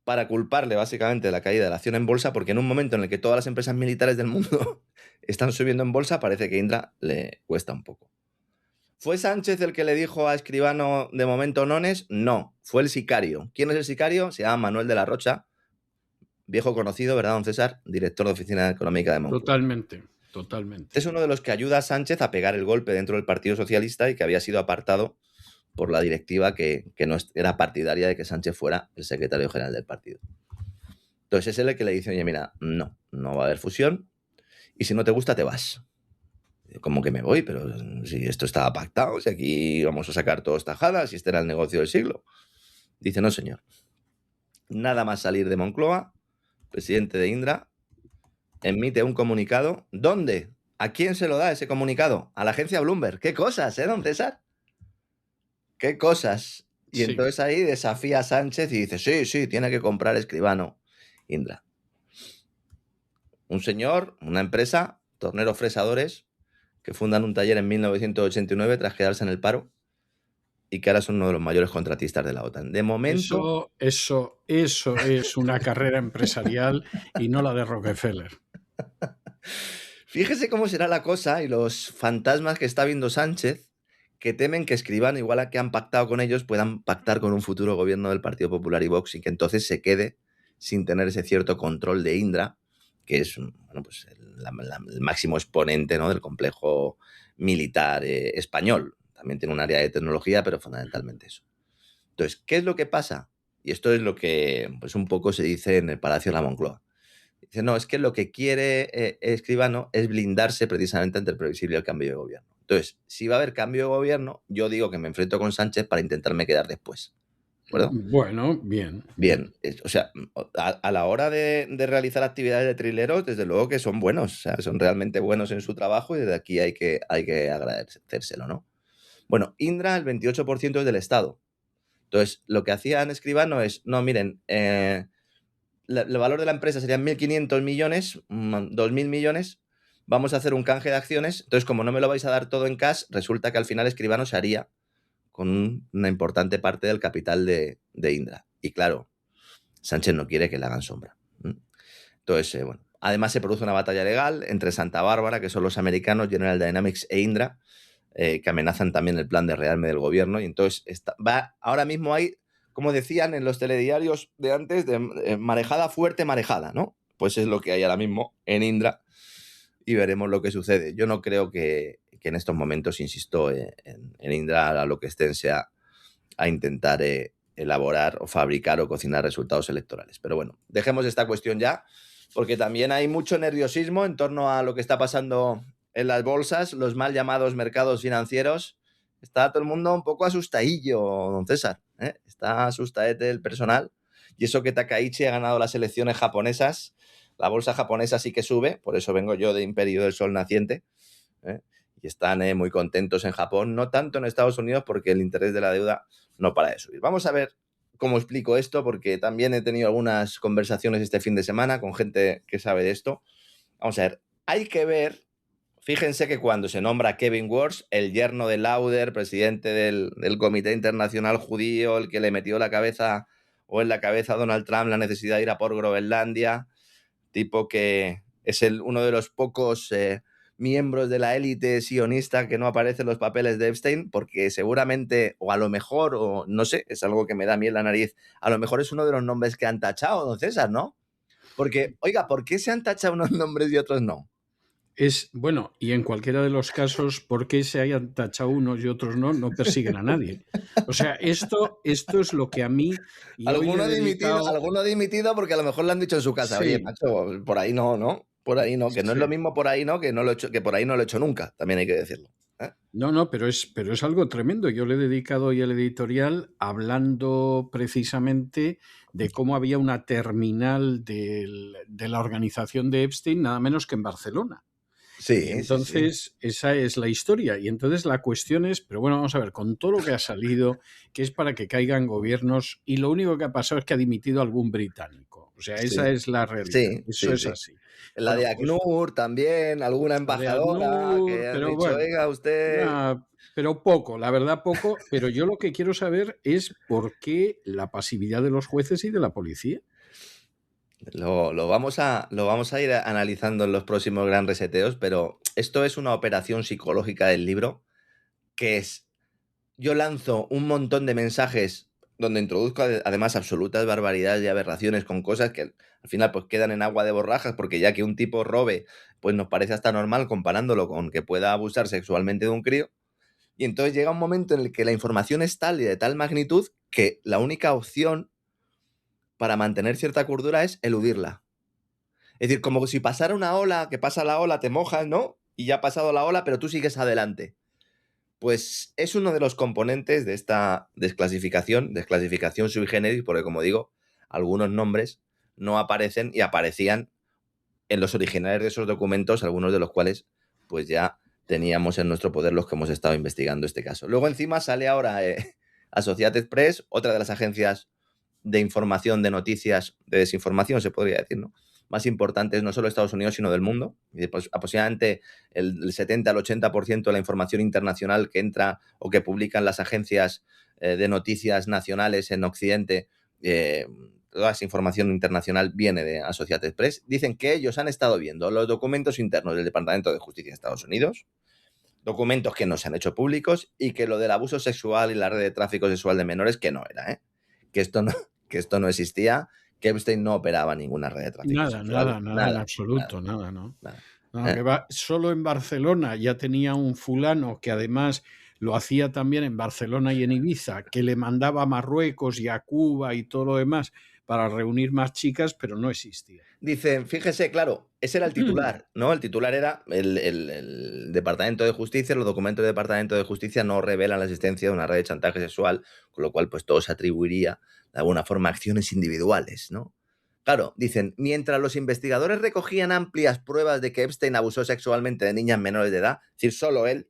para culparle básicamente de la caída de la acción en bolsa, porque en un momento en el que todas las empresas militares del mundo están subiendo en bolsa, parece que Indra le cuesta un poco. ¿Fue Sánchez el que le dijo a Escribano de momento nones? No, fue el sicario. ¿Quién es el sicario? Se llama Manuel de la Rocha, viejo conocido, ¿verdad, don César? Director de Oficina Económica de Moncloa. Totalmente. Es uno de los que ayuda a Sánchez a pegar el golpe dentro del Partido Socialista y que había sido apartado por la directiva que no era partidaria de que Sánchez fuera el secretario general del partido. Entonces es él el que le dice, oye, mira, no va a haber fusión y si no te gusta te vas. ¿Cómo que me voy? Pero si esto estaba pactado, si aquí vamos a sacar todos tajadas, si este era el negocio del siglo. Dice, no señor. Nada más salir de Moncloa, presidente de Indra emite un comunicado. ¿Dónde? ¿A quién se lo da ese comunicado? A la agencia Bloomberg. ¿Qué cosas, don César? ¿Qué cosas? Y sí. Entonces ahí desafía a Sánchez y dice, sí, tiene que comprar Escribano Indra. Un señor, una empresa, Torneros Fresadores, que fundan un taller en 1989 tras quedarse en el paro y que ahora son uno de los mayores contratistas de la OTAN. De momento... Eso es una carrera empresarial y no la de Rockefeller. Fíjese cómo será la cosa y los fantasmas que está viendo Sánchez, que temen que Escribano, igual a que han pactado con ellos, puedan pactar con un futuro gobierno del Partido Popular y Vox y que entonces se quede sin tener ese cierto control de Indra, que es pues el máximo exponente, ¿no?, del complejo militar español. También tiene un área de tecnología, pero fundamentalmente eso. Entonces, ¿qué es lo que pasa? Y esto es lo que pues un poco se dice en el Palacio de la Moncloa. Dice, no, es que lo que quiere Escribano es blindarse precisamente ante el previsible cambio de gobierno. Entonces, si va a haber cambio de gobierno, yo digo que me enfrento con Sánchez para intentarme quedar después. acuerdo? Bueno, bien. Bien, o sea, a la hora de realizar actividades de trileros, desde luego que son buenos, o sea, son realmente buenos en su trabajo y desde aquí hay que agradecérselo, ¿no? Bueno, Indra, el 28% es del Estado. Entonces, lo que hacían Escribano es, no, miren, el valor de la empresa serían 1.500 millones, 2.000 millones, vamos a hacer un canje de acciones, entonces como no me lo vais a dar todo en cash, resulta que al final Escribano se haría con una importante parte del capital de Indra. Y claro, Sánchez no quiere que le hagan sombra. Entonces, bueno, además se produce una batalla legal entre Santa Bárbara, que son los americanos, General Dynamics e Indra, que amenazan también el plan de rearme del gobierno. Y entonces ahora mismo hay, como decían en los telediarios de antes, de marejada fuerte, marejada, ¿no? Pues es lo que hay ahora mismo en Indra y veremos lo que sucede. Yo no creo que en estos momentos, insisto, en Indra lo que estén sea a intentar elaborar o fabricar o cocinar resultados electorales. Pero bueno, dejemos esta cuestión ya, porque también hay mucho nerviosismo en torno a lo que está pasando en las bolsas, los mal llamados mercados financieros. Está todo el mundo un poco asustadillo, don César, ¿eh? Está asustadete el personal. Y eso que Takaichi ha ganado las elecciones japonesas, la bolsa japonesa sí que sube, por eso vengo yo de Imperio del Sol Naciente, ¿eh? Y están muy contentos en Japón, no tanto en Estados Unidos porque el interés de la deuda no para de subir. Vamos a ver cómo explico esto, porque también he tenido algunas conversaciones este fin de semana con gente que sabe de esto. Vamos a ver, hay que ver, fíjense que cuando se nombra Kevin Walsh, el yerno de Lauder, presidente del Comité Internacional Judío, el que le metió en la cabeza a Donald Trump la necesidad de ir a por Groenlandia, tipo que es uno de los pocos miembros de la élite sionista que no aparece en los papeles de Epstein, porque seguramente, o a lo mejor, o no sé, es algo que me da miel la nariz, a lo mejor es uno de los nombres que han tachado, don César, ¿no? Porque, oiga, ¿por qué se han tachado unos nombres y otros no? Bueno, y en cualquiera de los casos, ¿por qué se hayan tachado unos y otros no? No persiguen a nadie. O sea, esto es lo que a mí... Alguno ha dimitido porque a lo mejor le han dicho en su casa, sí. Oye, macho, por ahí no, ¿no? Por ahí no, que no es lo mismo por ahí no, que por ahí no lo he hecho nunca, también hay que decirlo. No, pero es algo tremendo. Yo le he dedicado hoy el editorial hablando precisamente de cómo había una terminal de la organización de Epstein, nada menos que en Barcelona. Sí, entonces, sí. Esa es la historia. Y entonces la cuestión es, pero bueno, vamos a ver, con todo lo que ha salido, que es para que caigan gobiernos, y lo único que ha pasado es que ha dimitido algún británico. O sea, esa es la realidad. Eso es así. La de ACNUR también, alguna embajadora que ha dicho, bueno, oiga, usted... pero poco, la verdad poco, pero yo lo que quiero saber es por qué la pasividad de los jueces y de la policía. Lo vamos a ir analizando en los próximos gran reseteos, pero esto es una operación psicológica del libro, que es, yo lanzo un montón de mensajes donde introduzco además absolutas barbaridades y aberraciones con cosas que al final pues quedan en agua de borrajas, porque ya que un tipo robe, pues nos parece hasta normal comparándolo con que pueda abusar sexualmente de un crío. Y entonces llega un momento en el que la información es tal y de tal magnitud que la única opción para mantener cierta cordura es eludirla. Es decir, como si pasara una ola, que pasa la ola, te mojas, ¿no? Y ya ha pasado la ola, pero tú sigues adelante. Pues es uno de los componentes de esta desclasificación sui generis, porque como digo, algunos nombres no aparecen y aparecían en los originales de esos documentos, algunos de los cuales pues ya teníamos en nuestro poder los que hemos estado investigando este caso. Luego encima sale ahora Associated Press, otra de las agencias de información, de noticias, de desinformación, se podría decir, ¿no? Más importantes no solo de Estados Unidos, sino del mundo. Y pues, aproximadamente el 70 al 80% de la información internacional que entra o que publican las agencias de noticias nacionales en Occidente, toda esa información internacional viene de Associated Press. Dicen que ellos han estado viendo los documentos internos del Departamento de Justicia de Estados Unidos, documentos que no se han hecho públicos, y que lo del abuso sexual y la red de tráfico sexual de menores, que no era, que esto no existía, que Epstein no operaba ninguna red de tráfico sexual. Nada, en absoluto, nada, ¿no? Que solo en Barcelona ya tenía un fulano que además lo hacía también en Barcelona y en Ibiza, que le mandaba a Marruecos y a Cuba y todo lo demás para reunir más chicas, pero no existía. Dicen, fíjese, claro, Ese era el titular, ¿no? El titular era el Departamento de Justicia, los documentos del Departamento de Justicia no revelan la existencia de una red de chantaje sexual, con lo cual pues todo se atribuiría de alguna forma a acciones individuales, ¿no? Claro, dicen, mientras los investigadores recogían amplias pruebas de que Epstein abusó sexualmente de niñas menores de edad, es decir, solo él,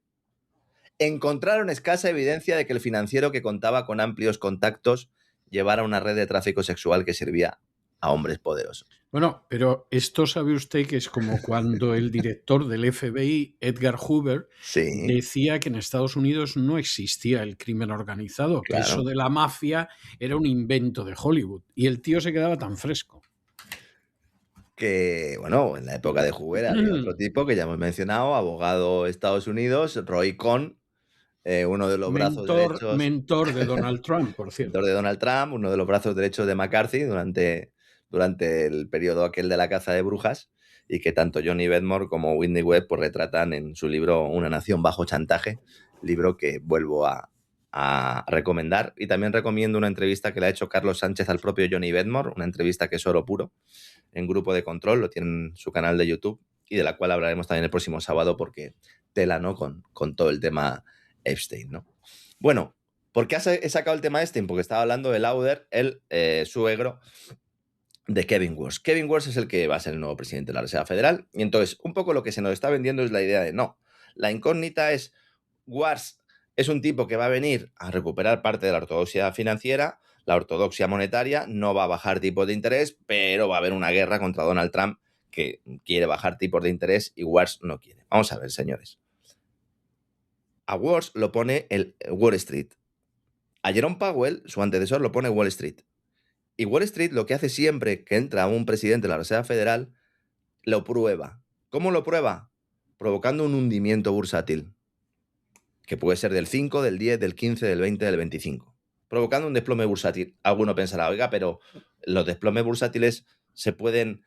encontraron escasa evidencia de que el financiero que contaba con amplios contactos llevara una red de tráfico sexual que servía a hombres poderosos. Bueno, pero esto sabe usted que es como cuando el director del FBI, Edgar Hoover, Sí, decía que en Estados Unidos no existía el crimen organizado, que eso claro. de la mafia era un invento de Hollywood. Y el tío se quedaba tan fresco. Que, bueno, en la época de Hoover había otro tipo que ya hemos mencionado, abogado de Estados Unidos, Roy Cohn, uno de los brazos derechos, Mentor de Donald Trump, por mentor cierto. de Donald Trump, uno de los brazos derechos de McCarthy durante el periodo aquel de la caza de brujas, y que tanto Johnny Bedmore como Whitney Webb pues, retratan en su libro Una nación bajo chantaje, libro que vuelvo a recomendar. Y también recomiendo una entrevista que le ha hecho Carlos Sánchez al propio Johnny Bedmore, una entrevista que es oro puro, en Grupo de Control, lo tienen en su canal de YouTube, y de la cual hablaremos también el próximo sábado porque tela, ¿no? Con todo el tema Epstein, ¿no? Bueno, ¿por qué he sacado el tema Epstein? Porque estaba hablando de Lauder, el suegro de Kevin Walsh. Kevin Walsh es el que va a ser el nuevo presidente de la Reserva Federal, y entonces un poco lo que se nos está vendiendo es la idea de no, la incógnita es Walsh es un tipo que va a venir a recuperar parte de la ortodoxia financiera, la ortodoxia monetaria, no va a bajar tipos de interés, pero va a haber una guerra contra Donald Trump que quiere bajar tipos de interés y Walsh no quiere. Vamos a ver, señores. A Walsh lo pone el Wall Street. A Jerome Powell, su antecesor, lo pone Wall Street. Y Wall Street lo que hace siempre que entra un presidente de la Reserva Federal, lo prueba. ¿Cómo lo prueba? Provocando un hundimiento bursátil, que puede ser del 5, del 10, del 15, del 20, del 25, provocando un desplome bursátil. Alguno pensará, oiga, pero los desplomes bursátiles se pueden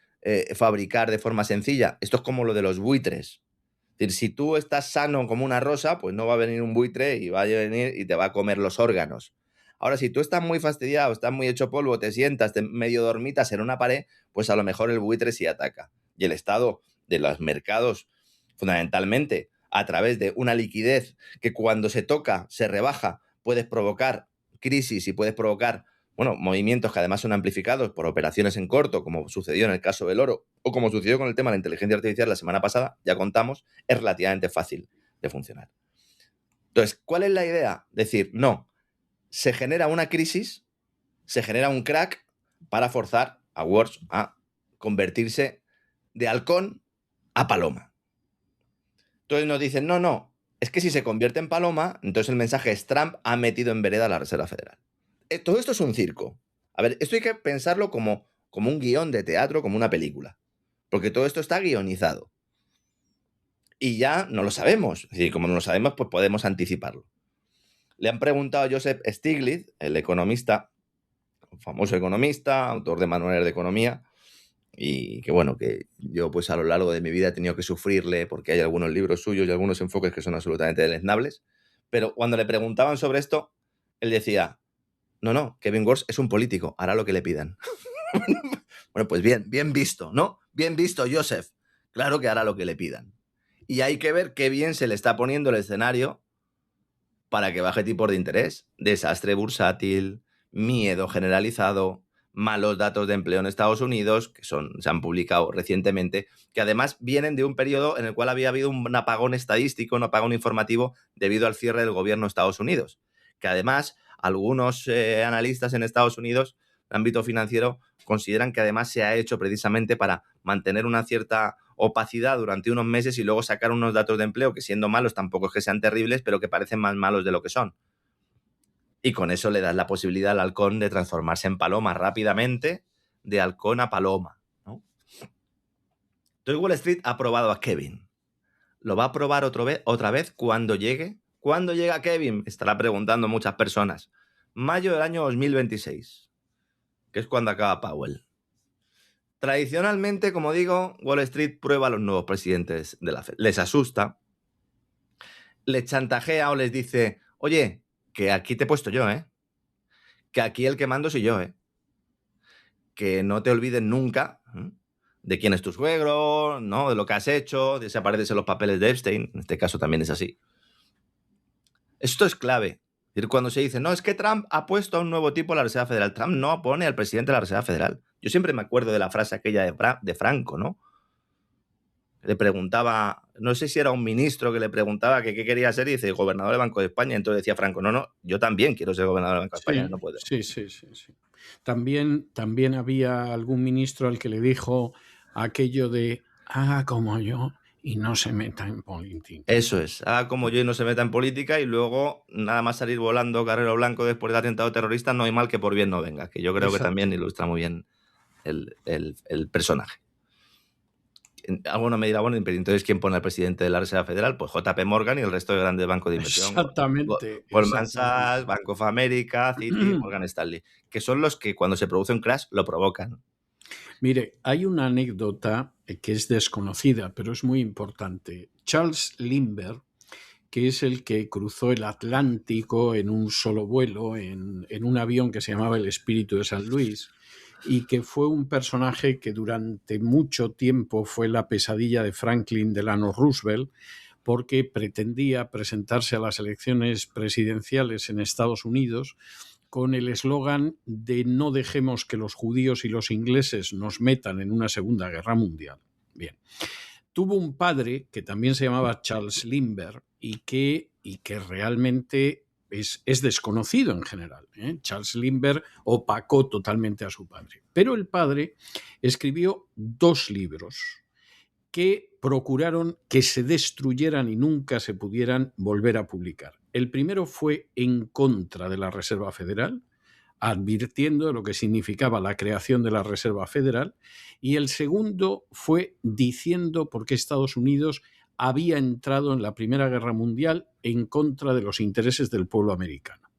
fabricar de forma sencilla. Esto es como lo de los buitres. Es decir, si tú estás sano como una rosa, pues no va a venir un buitre y va a venir y te va a comer los órganos. Ahora, si tú estás muy fastidiado, estás muy hecho polvo, te sientas, te medio dormitas en una pared, pues a lo mejor el buitre sí ataca. Y el estado de los mercados, fundamentalmente, a través de una liquidez que cuando se toca, se rebaja, puedes provocar crisis y puedes provocar, bueno, movimientos que además son amplificados por operaciones en corto, como sucedió en el caso del oro, o como sucedió con el tema de la inteligencia artificial la semana pasada, ya contamos, es relativamente fácil de funcionar. Entonces, ¿cuál es la idea? Decir, no, se genera una crisis, se genera un crack para forzar a Walsh a convertirse de halcón a paloma. Entonces nos dicen, no, es que si se convierte en paloma, entonces el mensaje es Trump ha metido en vereda a la Reserva Federal. Todo esto es un circo. A ver, esto hay que pensarlo como un guión de teatro, como una película. Porque todo esto está guionizado. Y ya no lo sabemos. Es decir, como no lo sabemos, pues podemos anticiparlo. Le han preguntado a Joseph Stiglitz, el economista, famoso economista, autor de manuales de economía, y que bueno, que yo pues a lo largo de mi vida he tenido que sufrirle porque hay algunos libros suyos y algunos enfoques que son absolutamente deleznables, pero cuando le preguntaban sobre esto, él decía, no, Kevin Walsh es un político, hará lo que le pidan. Bueno, pues bien visto, ¿no? Bien visto, Joseph. Claro que hará lo que le pidan. Y hay que ver qué bien se le está poniendo el escenario para que baje tipos de interés. Desastre bursátil, miedo generalizado, malos datos de empleo en Estados Unidos, que se han publicado recientemente, que además vienen de un periodo en el cual había habido un apagón estadístico, un apagón informativo debido al cierre del gobierno de Estados Unidos. Que además algunos analistas en Estados Unidos, el ámbito financiero, consideran que además se ha hecho precisamente para mantener una cierta opacidad durante unos meses y luego sacar unos datos de empleo que siendo malos tampoco es que sean terribles, pero que parecen más malos de lo que son. Y con eso le das la posibilidad al halcón de transformarse en paloma rápidamente, de halcón a paloma, ¿no? Entonces Wall Street ha aprobado a Kevin. ¿Lo va a aprobar otra vez cuando llegue? ¿Cuándo llega Kevin? Estará preguntando muchas personas. Mayo del año 2026, que es cuando acaba Powell. Tradicionalmente, como digo, Wall Street prueba a los nuevos presidentes de la Fed. Les asusta, les chantajea o les dice, oye, que aquí te he puesto yo, ¿eh? Que aquí el que mando soy yo, ¿eh? Que no te olvides nunca de quién es tu suegro, ¿no? De lo que has hecho, desapareces en los papeles de Epstein. En este caso también es así. Esto es clave. Es decir, cuando se dice, no, es que Trump ha puesto a un nuevo tipo a la Reserva Federal. Trump no pone al presidente de la Reserva Federal. Yo siempre me acuerdo de la frase aquella de Franco, ¿no? Le preguntaba, no sé si era un ministro que le preguntaba que qué quería ser y dice, gobernador del Banco de España. Entonces decía Franco, no, yo también quiero ser gobernador del Banco de España, no puedo. Sí. También había algún ministro al que le dijo aquello de haga como yo y no se meta en política. Eso es, haga como yo y no se meta en política, y luego nada más salir volando carrero blanco después del atentado terrorista, no hay mal que por bien no venga, que yo creo que también ilustra muy bien el personaje. Alguno me dirá, bueno, entonces ¿quién pone al presidente de la Reserva Federal? Pues JP Morgan y el resto de grandes bancos de inversión. Exactamente. Goldman Sachs, Bank of America, Citi, Morgan Stanley, que son los que cuando se produce un crash lo provocan. Mire, hay una anécdota que es desconocida, pero es muy importante. Charles Lindbergh, que es el que cruzó el Atlántico en un solo vuelo, en un avión que se llamaba el Espíritu de San Luis, y que fue un personaje que durante mucho tiempo fue la pesadilla de Franklin Delano Roosevelt, porque pretendía presentarse a las elecciones presidenciales en Estados Unidos con el eslogan de no dejemos que los judíos y los ingleses nos metan en una Segunda Guerra Mundial. Bien. Tuvo un padre que también se llamaba Charles Lindbergh y que realmente es desconocido en general. Charles Lindbergh opacó totalmente a su padre. Pero el padre escribió 2 libros que procuraron que se destruyeran y nunca se pudieran volver a publicar. El primero fue en contra de la Reserva Federal, advirtiendo de lo que significaba la creación de la Reserva Federal, y el segundo fue diciendo por qué Estados Unidos había entrado en la Primera Guerra Mundial en contra de los intereses del pueblo americano.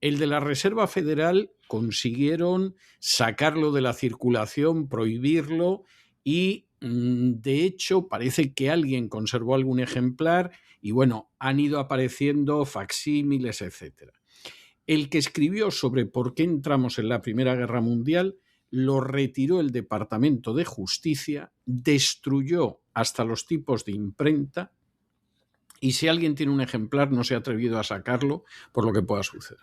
El de la Reserva Federal consiguieron sacarlo de la circulación, prohibirlo, y de hecho parece que alguien conservó algún ejemplar y bueno, han ido apareciendo facsímiles, etc. El que escribió sobre por qué entramos en la Primera Guerra Mundial lo retiró el Departamento de Justicia, destruyó hasta los tipos de imprenta, y si alguien tiene un ejemplar no se ha atrevido a sacarlo por lo que pueda suceder.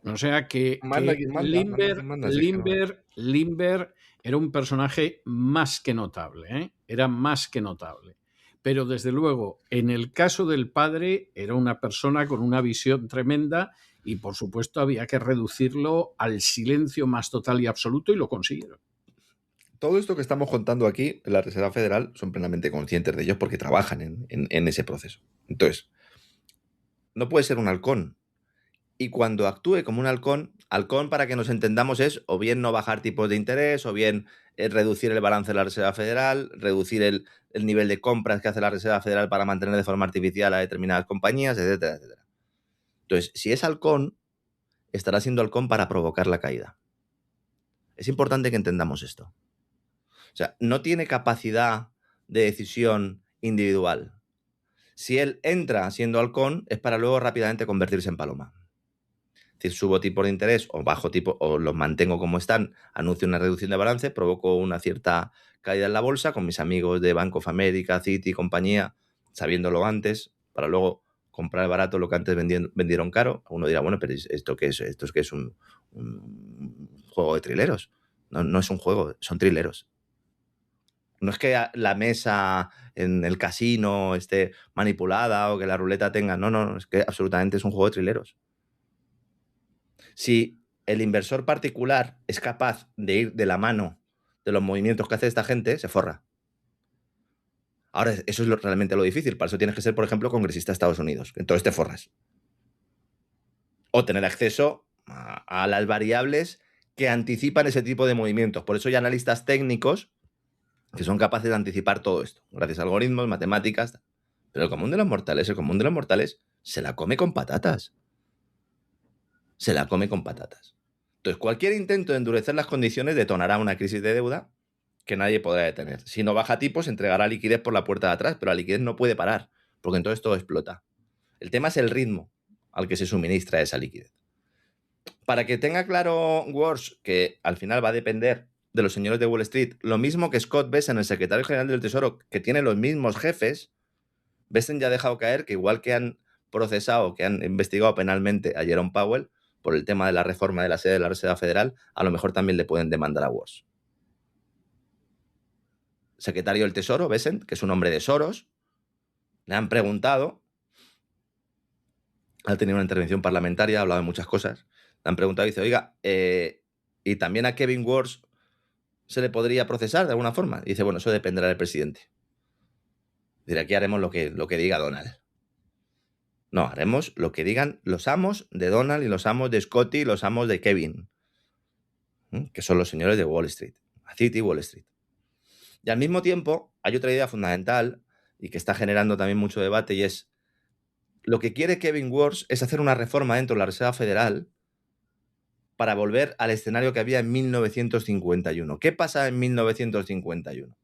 O sea que Lindbergh era un personaje más que notable, era más que notable. Pero desde luego, en el caso del padre, era una persona con una visión tremenda y por supuesto había que reducirlo al silencio más total y absoluto, y lo consiguieron. Todo esto que estamos contando aquí en la Reserva Federal son plenamente conscientes de ellos porque trabajan en ese proceso. Entonces, no puede ser un halcón. Y cuando actúe como un halcón, para que nos entendamos, es o bien no bajar tipos de interés, o bien reducir el balance de la Reserva Federal, reducir el nivel de compras que hace la Reserva Federal para mantener de forma artificial a determinadas compañías, etcétera, etcétera. Entonces, si es halcón, estará siendo halcón para provocar la caída. Es importante que entendamos esto. O sea, no tiene capacidad de decisión individual. Si él entra siendo halcón, es para luego rápidamente convertirse en paloma. Es decir, subo tipo de interés o bajo tipo, o los mantengo como están, anuncio una reducción de balance, provoco una cierta caída en la bolsa con mis amigos de Bank of America, Citi, compañía, sabiéndolo antes, para luego comprar barato lo que antes vendieron caro. Uno dirá, bueno, pero ¿esto qué es? ¿Esto es que es un juego de trileros? No es un juego, son trileros. No es que la mesa en el casino esté manipulada o que la ruleta tenga. No, es que absolutamente es un juego de trileros. Si el inversor particular es capaz de ir de la mano de los movimientos que hace esta gente, se forra. Ahora, eso es realmente lo difícil. Para eso tienes que ser, por ejemplo, congresista de Estados Unidos. Entonces te forras. O tener acceso a las variables que anticipan ese tipo de movimientos. Por eso hay analistas técnicos que son capaces de anticipar todo esto, gracias a algoritmos, matemáticas. Pero el común de los mortales se la come con patatas. Se la come con patatas. Entonces, cualquier intento de endurecer las condiciones detonará una crisis de deuda que nadie podrá detener. Si no baja tipos, entregará liquidez por la puerta de atrás, pero la liquidez no puede parar, porque entonces todo explota. El tema es el ritmo al que se suministra esa liquidez. Para que tenga claro Wars que al final va a depender de los señores de Wall Street, lo mismo que Scott Bessent, el secretario general del Tesoro, que tiene los mismos jefes, Bessent ya ha dejado caer que igual que han procesado, que han investigado penalmente a Jerome Powell por el tema de la reforma de la sede de la Reserva Federal, a lo mejor también le pueden demandar a Walsh. Secretario del Tesoro, Bessent, que es un hombre de Soros, le han preguntado, ha tenido una intervención parlamentaria, ha hablado de muchas cosas, le han preguntado y dice, oiga, ¿y también a Kevin Walsh se le podría procesar de alguna forma? Y dice, bueno, eso dependerá del presidente. Dirá, aquí haremos lo que diga Donald. No, haremos lo que digan los amos de Donald y los amos de Scotty y los amos de Kevin, que son los señores de Wall Street, City Wall Street. Y al mismo tiempo hay otra idea fundamental y que está generando también mucho debate, y es lo que quiere Kevin Walsh es hacer una reforma dentro de la Reserva Federal para volver al escenario que había en 1951. ¿Qué pasa en 1951?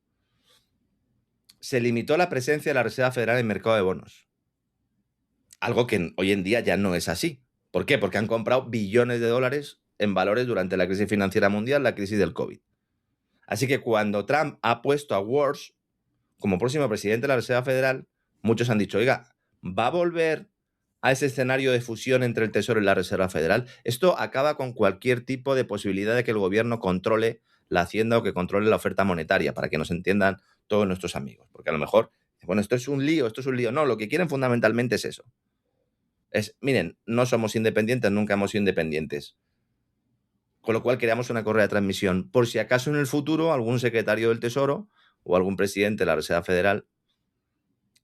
Se limitó la presencia de la Reserva Federal en el mercado de bonos. Algo que hoy en día ya no es así. ¿Por qué? Porque han comprado billones de dólares en valores durante la crisis financiera mundial, la crisis del COVID. Así que cuando Trump ha puesto a Walsh como próximo presidente de la Reserva Federal, muchos han dicho, oiga, ¿va a volver a ese escenario de fusión entre el Tesoro y la Reserva Federal? Esto acaba con cualquier tipo de posibilidad de que el gobierno controle la hacienda o que controle la oferta monetaria, para que nos entiendan todos nuestros amigos. Porque a lo mejor, bueno, esto es un lío. No, lo que quieren fundamentalmente es eso. Miren, no somos independientes, nunca hemos sido independientes. Con lo cual creamos una correa de transmisión. Por si acaso en el futuro algún secretario del Tesoro o algún presidente de la Reserva Federal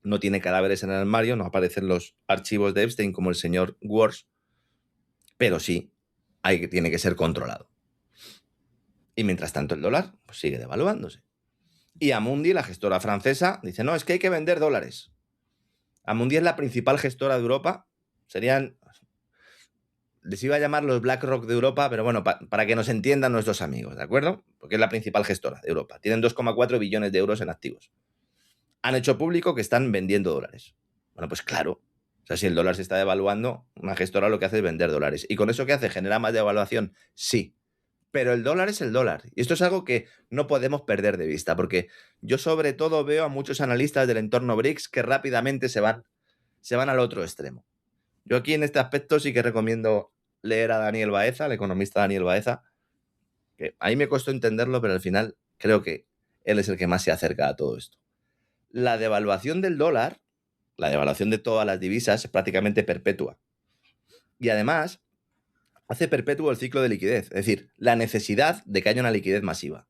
no tiene cadáveres en el armario, no aparecen los archivos de Epstein como el señor Walsh, pero sí tiene que ser controlado. Y mientras tanto el dólar pues sigue devaluándose. Y Amundi, la gestora francesa, dice, no, es que hay que vender dólares. Amundi es la principal gestora de Europa. Les iba a llamar los BlackRock de Europa, pero bueno, para que nos entiendan nuestros amigos, ¿de acuerdo? Porque es la principal gestora de Europa. Tienen 2,4 billones de euros en activos. Han hecho público que están vendiendo dólares. Bueno, pues claro. O sea, si el dólar se está devaluando, una gestora lo que hace es vender dólares. ¿Y con eso qué hace? ¿Genera más devaluación? Sí. Pero el dólar es el dólar. Y esto es algo que no podemos perder de vista, porque yo sobre todo veo a muchos analistas del entorno BRICS que rápidamente se van al otro extremo. Yo aquí en este aspecto sí que recomiendo leer a Daniel Baeza, el economista Daniel Baeza, que a mí me costó entenderlo, pero al final creo que él es el que más se acerca a todo esto. La devaluación del dólar, la devaluación de todas las divisas es prácticamente perpetua. Y además hace perpetuo el ciclo de liquidez, es decir, la necesidad de que haya una liquidez masiva.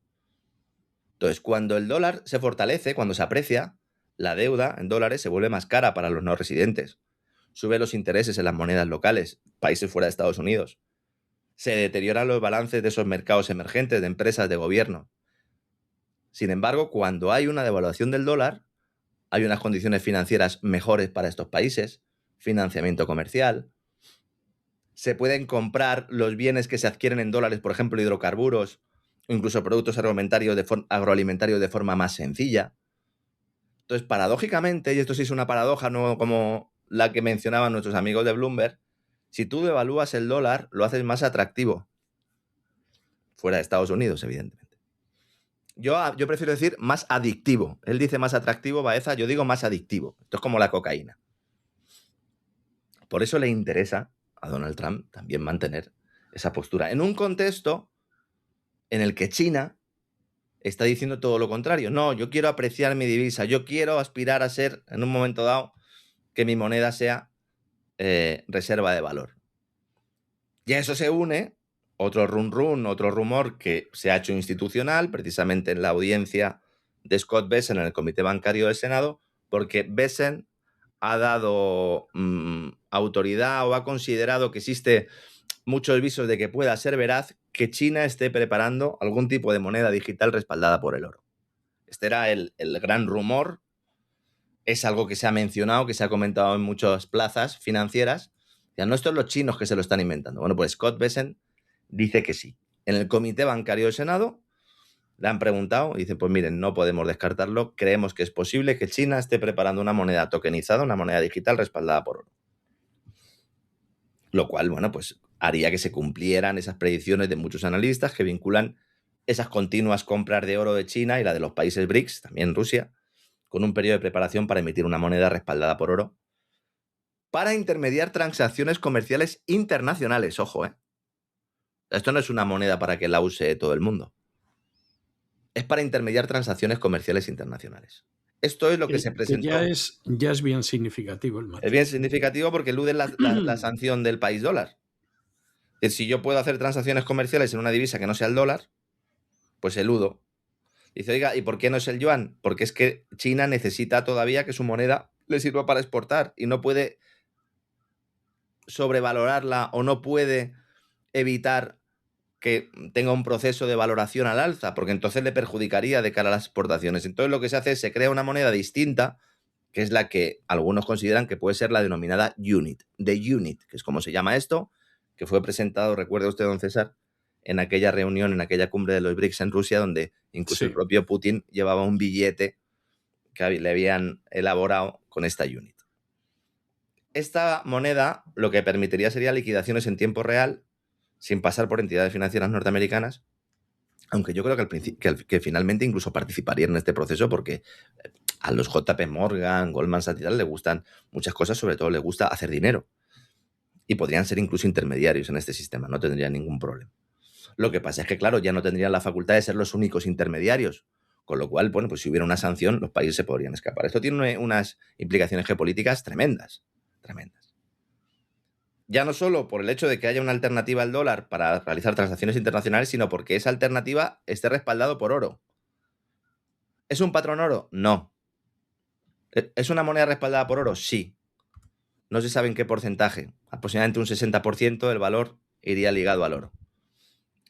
Entonces, cuando el dólar se fortalece, cuando se aprecia, la deuda en dólares se vuelve más cara para los no residentes. Sube los intereses en las monedas locales, países fuera de Estados Unidos. Se deterioran los balances de esos mercados emergentes, de empresas, de gobierno. Sin embargo, cuando hay una devaluación del dólar, hay unas condiciones financieras mejores para estos países, financiamiento comercial, se pueden comprar los bienes que se adquieren en dólares, por ejemplo, hidrocarburos, o incluso productos agroalimentarios de forma más sencilla. Entonces, paradójicamente, y esto sí es una paradoja, no como la que mencionaban nuestros amigos de Bloomberg, si tú devalúas el dólar, lo haces más atractivo. Fuera de Estados Unidos, evidentemente. Yo prefiero decir más adictivo. Él dice más atractivo, Baeza, yo digo más adictivo. Esto es como la cocaína. Por eso le interesa a Donald Trump también mantener esa postura. En un contexto en el que China está diciendo todo lo contrario. No, yo quiero apreciar mi divisa. Yo quiero aspirar a ser, en un momento dado, que mi moneda sea reserva de valor. Y a eso se une otro otro rumor que se ha hecho institucional, precisamente en la audiencia de Scott Bessent en el Comité Bancario del Senado, porque Bessent ha dado autoridad o ha considerado que existe muchos visos de que pueda ser veraz que China esté preparando algún tipo de moneda digital respaldada por el oro. Este era el gran rumor. Es algo que se ha mencionado, que se ha comentado en muchas plazas financieras. Ya no, estos son los chinos que se lo están inventando. Bueno, pues Scott Bessent dice que sí. En el Comité Bancario del Senado le han preguntado y dice, pues miren, no podemos descartarlo. Creemos que es posible que China esté preparando una moneda tokenizada, una moneda digital respaldada por oro. Lo cual, bueno, pues haría que se cumplieran esas predicciones de muchos analistas que vinculan esas continuas compras de oro de China y la de los países BRICS, también Rusia, con un periodo de preparación para emitir una moneda respaldada por oro, para intermediar transacciones comerciales internacionales. Ojo, ¿eh? Esto no es una moneda para que la use todo el mundo. Es para intermediar transacciones comerciales internacionales. Esto es lo que se presentó. Que ya es bien significativo el matiz. Es bien significativo porque elude la sanción del país dólar. Es decir, si yo puedo hacer transacciones comerciales en una divisa que no sea el dólar, pues eludo. Dice, oiga, ¿y por qué no es el yuan? Porque es que China necesita todavía que su moneda le sirva para exportar y no puede sobrevalorarla o no puede evitar que tenga un proceso de valoración al alza, porque entonces le perjudicaría de cara a las exportaciones. Entonces lo que se hace es se crea una moneda distinta, que es la que algunos consideran que puede ser la denominada unit, que es como se llama esto, que fue presentado, recuerda usted, don César, en aquella reunión, en aquella cumbre de los BRICS en Rusia, donde incluso el propio Putin llevaba un billete que le habían elaborado con esta unit. Esta moneda lo que permitiría sería liquidaciones en tiempo real, sin pasar por entidades financieras norteamericanas, aunque yo creo que finalmente incluso participarían en este proceso porque a los JP Morgan, Goldman Sachs y tal, les gustan muchas cosas, sobre todo les gusta hacer dinero. Y podrían ser incluso intermediarios en este sistema, no tendrían ningún problema. Lo que pasa es que, claro, ya no tendrían la facultad de ser los únicos intermediarios, con lo cual, bueno, pues si hubiera una sanción, los países se podrían escapar. Esto tiene unas implicaciones geopolíticas tremendas, tremendas. Ya no solo por el hecho de que haya una alternativa al dólar para realizar transacciones internacionales, sino porque esa alternativa esté respaldado por oro. ¿Es un patrón oro? No. ¿Es una moneda respaldada por oro? Sí. No se sabe en qué porcentaje. Aproximadamente un 60% del valor iría ligado al oro.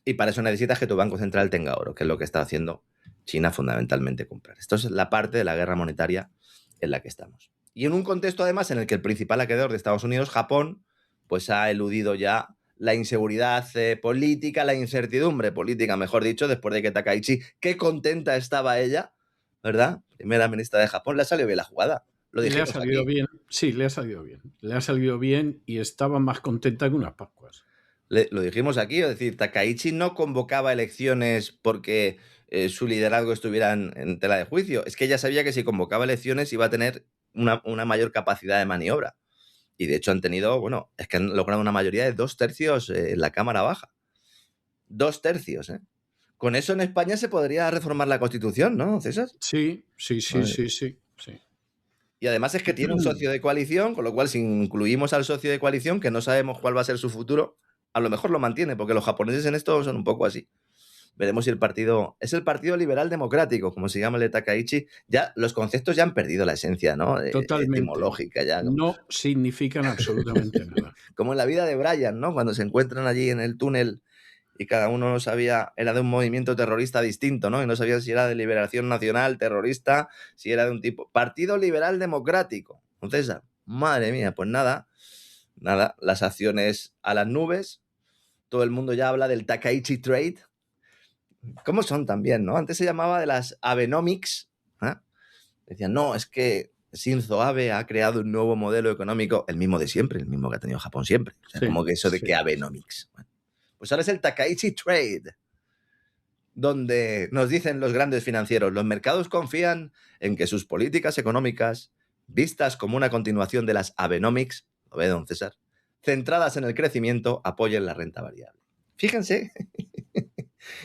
Y para eso necesitas que tu Banco Central tenga oro, que es lo que está haciendo China fundamentalmente comprar. Esto es la parte de la guerra monetaria en la que estamos. Y en un contexto además en el que el principal acreedor de Estados Unidos, Japón, pues ha eludido ya la inseguridad política, la incertidumbre política, mejor dicho, después de que Takaichi, qué contenta estaba ella, ¿verdad? Primera ministra de Japón, le ha salido bien la jugada. Le ha salido bien, sí, le ha salido bien. Le ha salido bien y estaba más contenta que unas Pascuas. Lo dijimos aquí, es decir, Takaichi no convocaba elecciones porque su liderazgo estuviera en tela de juicio. Es que ella sabía que si convocaba elecciones iba a tener una mayor capacidad de maniobra. Y de hecho han tenido, bueno, es que han logrado una mayoría de 2/3 en la Cámara Baja. 2/3, ¿eh? Con eso en España se podría reformar la Constitución, ¿no, César? Sí. Y además es que tiene un socio de coalición, con lo cual si incluimos al socio de coalición, que no sabemos cuál va a ser su futuro, a lo mejor lo mantiene, porque los japoneses en esto son un poco así. Veremos si el partido... Es el Partido Liberal Democrático, como se llama el de Takaichi. Ya los conceptos ya han perdido la esencia, ¿no? Totalmente. Etimológica ya. No significan absolutamente nada. Como en la vida de Brian, ¿no? Cuando se encuentran allí en el túnel y cada uno no sabía, era de un movimiento terrorista distinto, ¿no? Y no sabía si era de Liberación Nacional, terrorista, si era de un tipo... Partido Liberal Democrático. Entonces, madre mía, pues nada, las acciones a las nubes, todo el mundo ya habla del Takaichi Trade. ¿Cómo son también, no? Antes se llamaba de las Abenomics, ¿eh? Decían, no, es que Shinzo Abe ha creado un nuevo modelo económico, el mismo de siempre, el mismo que ha tenido Japón siempre. O sea, como que eso de que Abenomics. Bueno, pues ahora es el Takaichi Trade, donde nos dicen los grandes financieros, los mercados confían en que sus políticas económicas, vistas como una continuación de las Abenomics, lo ve don César, centradas en el crecimiento, apoyen la renta variable. Fíjense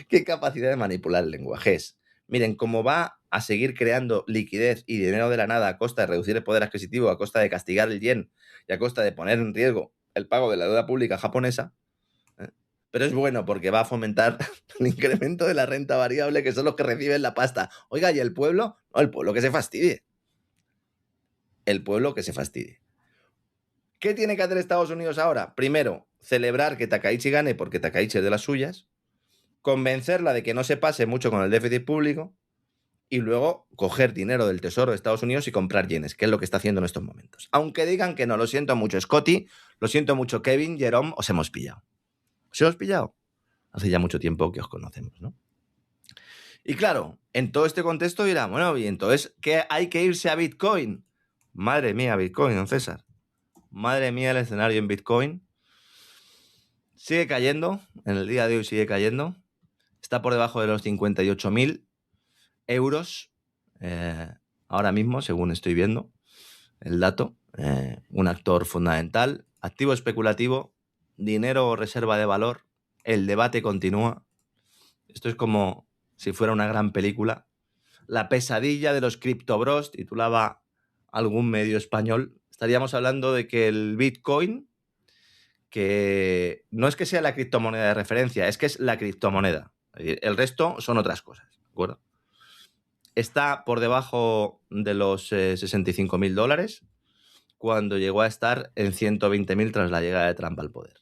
qué capacidad de manipular el lenguaje es. Miren, cómo va a seguir creando liquidez y dinero de la nada a costa de reducir el poder adquisitivo, a costa de castigar el yen y a costa de poner en riesgo el pago de la deuda pública japonesa, pero es bueno porque va a fomentar el incremento de la renta variable, que son los que reciben la pasta. Oiga, ¿y el pueblo? No, el pueblo que se fastidie. El pueblo que se fastidie. ¿Qué tiene que hacer Estados Unidos ahora? Primero, celebrar que Takaichi gane porque Takaichi es de las suyas, convencerla de que no se pase mucho con el déficit público y luego coger dinero del Tesoro de Estados Unidos y comprar yenes, que es lo que está haciendo en estos momentos. Aunque digan que no, lo siento mucho Scotty, lo siento mucho Kevin, Jerome, os hemos pillado. ¿Os hemos pillado? Hace ya mucho tiempo que os conocemos, ¿no? Y claro, en todo este contexto dirá, bueno, y entonces, ¿qué hay que irse a Bitcoin? Madre mía, Bitcoin, don César. Madre mía, el escenario en Bitcoin. Sigue cayendo, en el día de hoy sigue cayendo. Está por debajo de los 58.000 euros ahora mismo, según estoy viendo el dato. Un actor fundamental, activo especulativo, dinero o reserva de valor. El debate continúa. Esto es como si fuera una gran película. La pesadilla de los criptobros, titulaba algún medio español. Estaríamos hablando de que el Bitcoin, que no es que sea la criptomoneda de referencia, es que es la criptomoneda. El resto son otras cosas, ¿de acuerdo? Está por debajo de los 65.000 dólares, cuando llegó a estar en 120.000 tras la llegada de Trump al poder.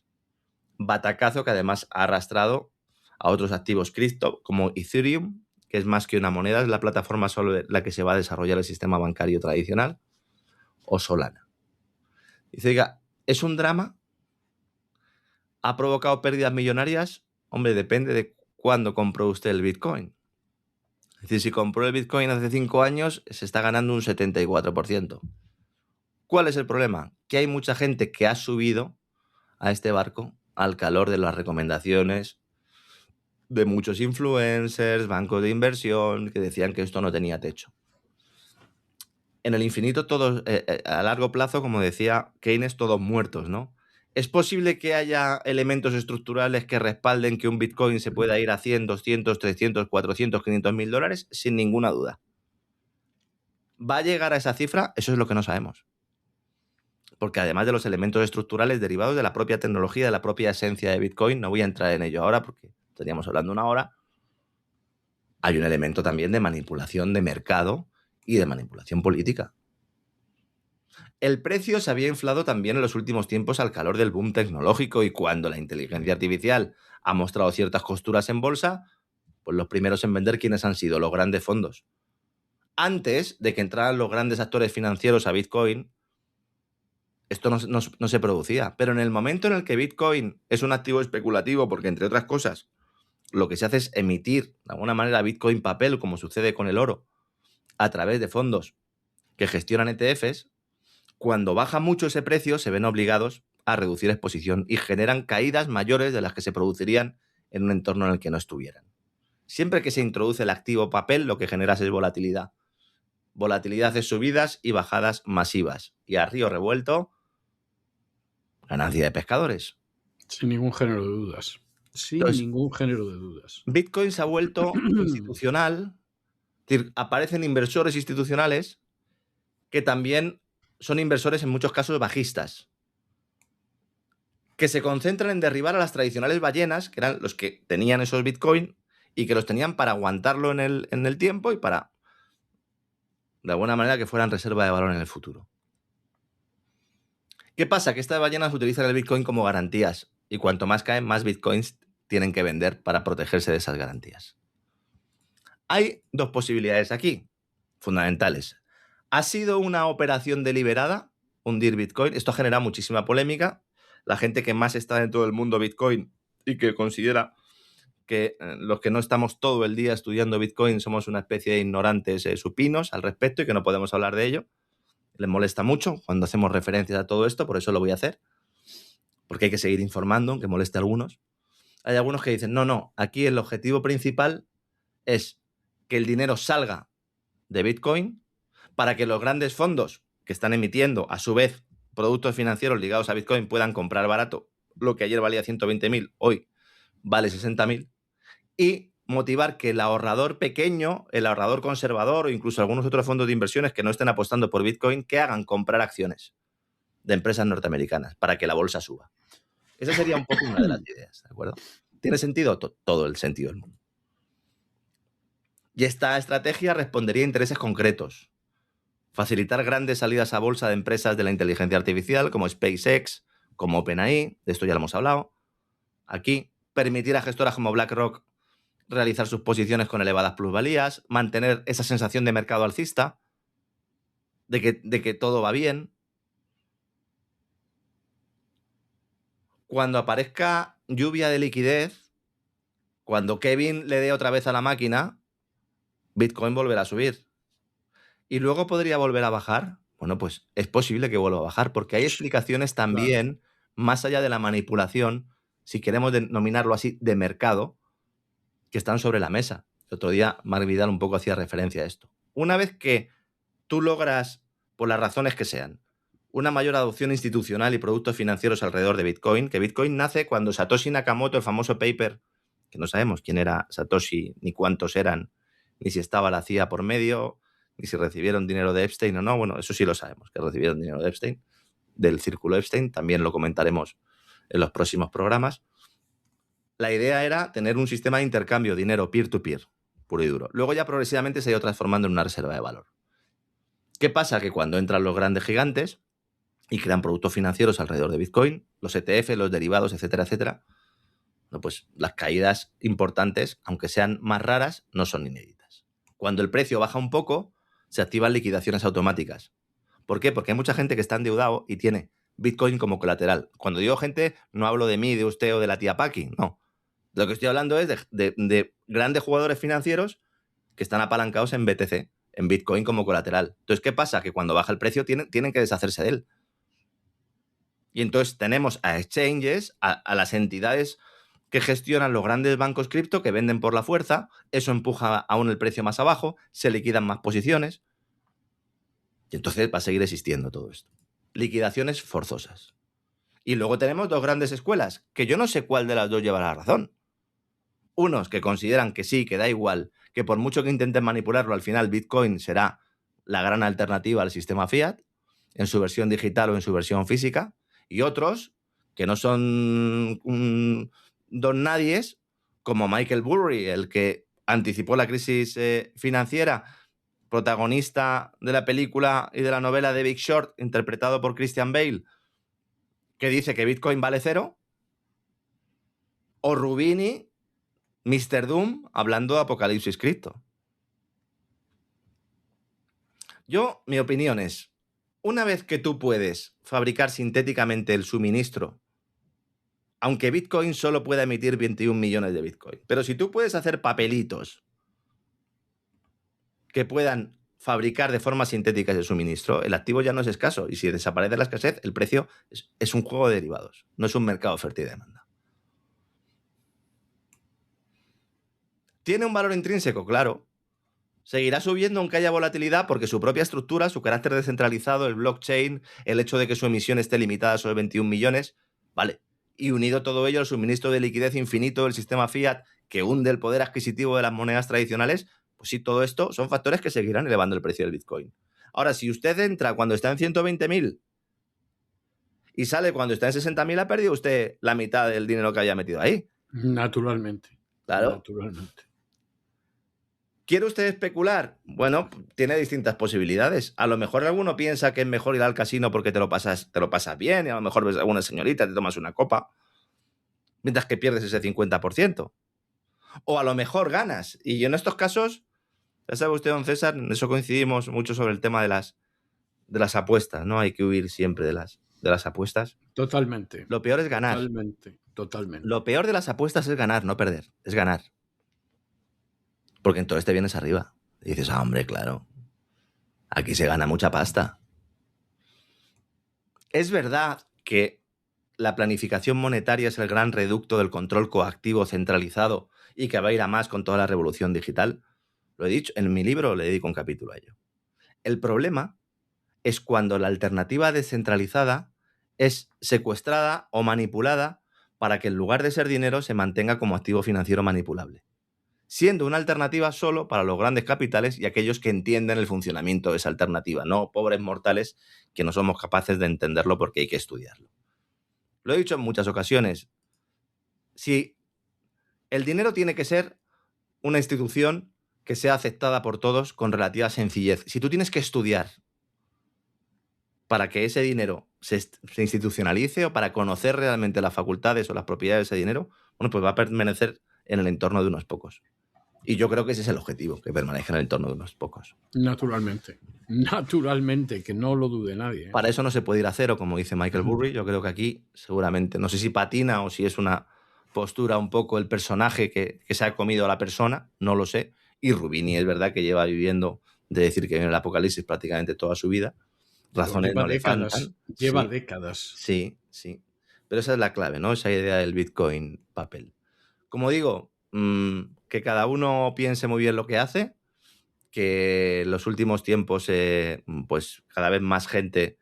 Batacazo que además ha arrastrado a otros activos cripto como Ethereum, que es más que una moneda, es la plataforma sobre la que se va a desarrollar el sistema bancario tradicional, o Solana. Dice, oiga, ¿es un drama? ¿Ha provocado pérdidas millonarias? Hombre, depende de cuándo compró usted el Bitcoin. Es decir, si compró el Bitcoin hace 5 años, se está ganando un 74%. ¿Cuál es el problema? Que hay mucha gente que ha subido a este barco al calor de las recomendaciones de muchos influencers, bancos de inversión, que decían que esto no tenía techo. En el infinito, todos, a largo plazo, como decía Keynes, todos muertos, ¿no? ¿Es posible que haya elementos estructurales que respalden que un Bitcoin se pueda ir a 100, 200, 300, 400, 500 mil dólares? Sin ninguna duda. ¿Va a llegar a esa cifra? Eso es lo que no sabemos. Porque además de los elementos estructurales derivados de la propia tecnología, de la propia esencia de Bitcoin, no voy a entrar en ello ahora porque estaríamos hablando una hora, hay un elemento también de manipulación de mercado y de manipulación política. El precio se había inflado también en los últimos tiempos al calor del boom tecnológico, y cuando la inteligencia artificial ha mostrado ciertas costuras en bolsa, pues los primeros en vender, ¿quiénes han sido? Los grandes fondos. Antes de que entraran los grandes actores financieros a Bitcoin, esto no se producía. Pero en el momento en el que Bitcoin es un activo especulativo, porque entre otras cosas lo que se hace es emitir de alguna manera Bitcoin papel, como sucede con el oro, a través de fondos que gestionan ETFs, cuando baja mucho ese precio se ven obligados a reducir exposición y generan caídas mayores de las que se producirían en un entorno en el que no estuvieran. Siempre que se introduce el activo papel, lo que generas es volatilidad. Volatilidad es subidas y bajadas masivas. Y a río revuelto, ganancia de pescadores. Sin ningún género de dudas. Entonces, Ningún género de dudas. Bitcoin se ha vuelto institucional. Es decir, aparecen inversores institucionales que también son inversores en muchos casos bajistas, que se concentran en derribar a las tradicionales ballenas, que eran los que tenían esos Bitcoin y que los tenían para aguantarlo en el tiempo y para, de alguna manera, que fueran reserva de valor en el futuro. ¿Qué pasa? Que estas ballenas utilizan el Bitcoin como garantías, y cuanto más caen, más Bitcoins tienen que vender para protegerse de esas garantías. Hay dos posibilidades aquí, fundamentales. ¿Ha sido una operación deliberada hundir Bitcoin? Esto ha generado muchísima polémica. La gente que más está dentro del mundo Bitcoin y que considera que los que no estamos todo el día estudiando Bitcoin somos una especie de ignorantes supinos al respecto y que no podemos hablar de ello. Les molesta mucho cuando hacemos referencias a todo esto, por eso lo voy a hacer, porque hay que seguir informando, aunque moleste a algunos. Hay algunos que dicen, no, aquí el objetivo principal es que el dinero salga de Bitcoin para que los grandes fondos que están emitiendo, a su vez, productos financieros ligados a Bitcoin puedan comprar barato lo que ayer valía 120.000, hoy vale 60.000, y motivar que el ahorrador pequeño, el ahorrador conservador o incluso algunos otros fondos de inversiones que no estén apostando por Bitcoin, que hagan comprar acciones de empresas norteamericanas para que la bolsa suba. Esa sería un poco una de las ideas, ¿de acuerdo? ¿Tiene sentido? Todo el sentido del mundo. Y esta estrategia respondería a intereses concretos. Facilitar grandes salidas a bolsa de empresas de la inteligencia artificial como SpaceX, como OpenAI, de esto ya lo hemos hablado. Aquí, permitir a gestoras como BlackRock realizar sus posiciones con elevadas plusvalías, mantener esa sensación de mercado alcista, de que todo va bien. Cuando aparezca lluvia de liquidez, cuando Kevin le dé otra vez a la máquina, Bitcoin volverá a subir. ¿Y luego podría volver a bajar? Bueno, pues es posible que vuelva a bajar, porque hay explicaciones también, más allá de la manipulación, si queremos denominarlo así, de mercado, que están sobre la mesa. El otro día Marc Vidal un poco hacía referencia a esto. Una vez que tú logras, por las razones que sean, una mayor adopción institucional y productos financieros alrededor de Bitcoin, que Bitcoin nace cuando Satoshi Nakamoto, el famoso paper, que no sabemos quién era Satoshi, ni cuántos eran, ni si estaba la CIA por medio, ni si recibieron dinero de Epstein o no. Bueno, eso sí lo sabemos, que recibieron dinero de Epstein, del círculo Epstein, también lo comentaremos en los próximos programas. La idea era tener un sistema de intercambio, dinero peer-to-peer, puro y duro. Luego ya progresivamente se ha ido transformando en una reserva de valor. ¿Qué pasa? Que cuando entran los grandes gigantes y crean productos financieros alrededor de Bitcoin, los ETF, los derivados, etcétera, etcétera, no, pues las caídas importantes, aunque sean más raras, no son inéditas. Cuando el precio baja un poco, se activan liquidaciones automáticas. ¿Por qué? Porque hay mucha gente que está endeudado y tiene Bitcoin como colateral. Cuando digo gente, no hablo de mí, de usted o de la tía Paqui, no. Lo que estoy hablando es de grandes jugadores financieros que están apalancados en BTC, en Bitcoin como colateral. Entonces, ¿qué pasa? Que cuando baja el precio tienen que deshacerse de él. Y entonces tenemos a exchanges, a las entidades que gestionan los grandes bancos cripto que venden por la fuerza, eso empuja aún el precio más abajo, se liquidan más posiciones y entonces va a seguir existiendo todo esto. Liquidaciones forzosas. Y luego tenemos dos grandes escuelas, que yo no sé cuál de las dos lleva la razón. Unos que consideran que sí, que da igual, que por mucho que intenten manipularlo, al final Bitcoin será la gran alternativa al sistema fiat, en su versión digital o en su versión física, y otros que no son don nadies, como Michael Burry, el que anticipó la crisis financiera, protagonista de la película y de la novela de Big Short, interpretado por Christian Bale, que dice que Bitcoin vale cero, o Rubini, Mr. Doom, hablando de Apocalipsis Cripto. Mi opinión es, una vez que tú puedes fabricar sintéticamente el suministro, aunque Bitcoin solo pueda emitir 21 millones de Bitcoin, pero si tú puedes hacer papelitos que puedan fabricar de forma sintética ese suministro, el activo ya no es escaso, y si desaparece la escasez, el precio es un juego de derivados, no es un mercado oferta y demanda. ¿Tiene un valor intrínseco? Claro. Seguirá subiendo aunque haya volatilidad porque su propia estructura, su carácter descentralizado, el blockchain, el hecho de que su emisión esté limitada a solo 21 millones, vale. Y unido todo ello al suministro de liquidez infinito del sistema fiat que hunde el poder adquisitivo de las monedas tradicionales, pues sí, todo esto son factores que seguirán elevando el precio del Bitcoin. Ahora, si usted entra cuando está en 120.000 y sale cuando está en 60.000, ha perdido usted la mitad del dinero que había metido ahí. Naturalmente. Claro. Naturalmente. ¿Quiere usted especular? Bueno, tiene distintas posibilidades. A lo mejor alguno piensa que es mejor ir al casino porque te lo pasas bien y a lo mejor ves a alguna señorita, te tomas una copa, mientras que pierdes ese 50%. O a lo mejor ganas. Y en estos casos, ya sabe usted, don César, en eso coincidimos mucho sobre el tema de las apuestas, ¿no? Hay que huir siempre de las apuestas. Totalmente. Lo peor es ganar. Totalmente. Lo peor de las apuestas es ganar, no perder. Es ganar. Porque entonces te vienes arriba. Y dices, hombre, claro, aquí se gana mucha pasta. Es verdad que la planificación monetaria es el gran reducto del control coactivo centralizado y que va a ir a más con toda la revolución digital. Lo he dicho, en mi libro le dedico un capítulo a ello. El problema es cuando la alternativa descentralizada es secuestrada o manipulada para que en lugar de ser dinero se mantenga como activo financiero manipulable, siendo una alternativa solo para los grandes capitales y aquellos que entienden el funcionamiento de esa alternativa, no pobres mortales que no somos capaces de entenderlo porque hay que estudiarlo. Lo he dicho en muchas ocasiones. Si el dinero tiene que ser una institución que sea aceptada por todos con relativa sencillez, si tú tienes que estudiar para que ese dinero se institucionalice o para conocer realmente las facultades o las propiedades de ese dinero, bueno, pues va a permanecer en el entorno de unos pocos. Y yo creo que ese es el objetivo, que permanezca en el entorno de unos pocos. Naturalmente, que no lo dude nadie. Para eso no se puede ir a cero, como dice Michael Burry. Yo creo que aquí seguramente, no sé si patina o si es una postura un poco el personaje que se ha comido a la persona, no lo sé. Y Rubini es verdad que lleva viviendo de decir que viene el apocalipsis prácticamente toda su vida. Razones no le faltan. Lleva décadas. Sí. Pero esa es la clave, ¿no? Esa idea del Bitcoin papel. Como digo, que cada uno piense muy bien lo que hace, que en los últimos tiempos pues cada vez más gente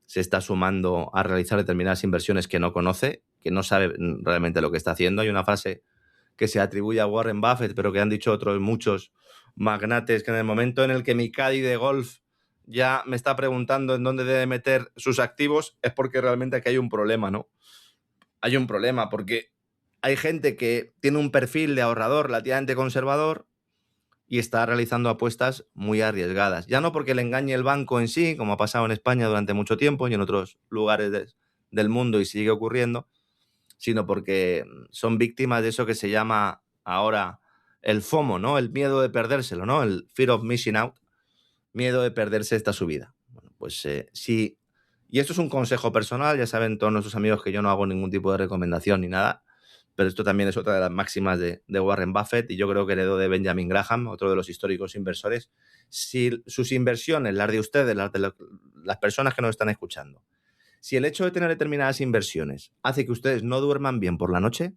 se está sumando a realizar determinadas inversiones que no conoce, que no sabe realmente lo que está haciendo. Hay una frase que se atribuye a Warren Buffett, pero que han dicho otros muchos magnates, que en el momento en el que mi caddy de golf ya me está preguntando en dónde debe meter sus activos, es porque realmente aquí hay un problema, ¿no? Hay un problema porque hay gente que tiene un perfil de ahorrador relativamente conservador y está realizando apuestas muy arriesgadas. Ya no porque le engañe el banco en sí, como ha pasado en España durante mucho tiempo y en otros lugares del mundo y sigue ocurriendo, sino porque son víctimas de eso que se llama ahora el FOMO, ¿no? El miedo de perdérselo, ¿no? El fear of missing out, miedo de perderse esta subida. Bueno, pues sí. Y esto es un consejo personal, ya saben todos nuestros amigos que yo no hago ningún tipo de recomendación ni nada, pero esto también es otra de las máximas de Warren Buffett y yo creo que heredó de Benjamin Graham, otro de los históricos inversores. Si sus inversiones, las de ustedes, las personas que nos están escuchando, si el hecho de tener determinadas inversiones hace que ustedes no duerman bien por la noche,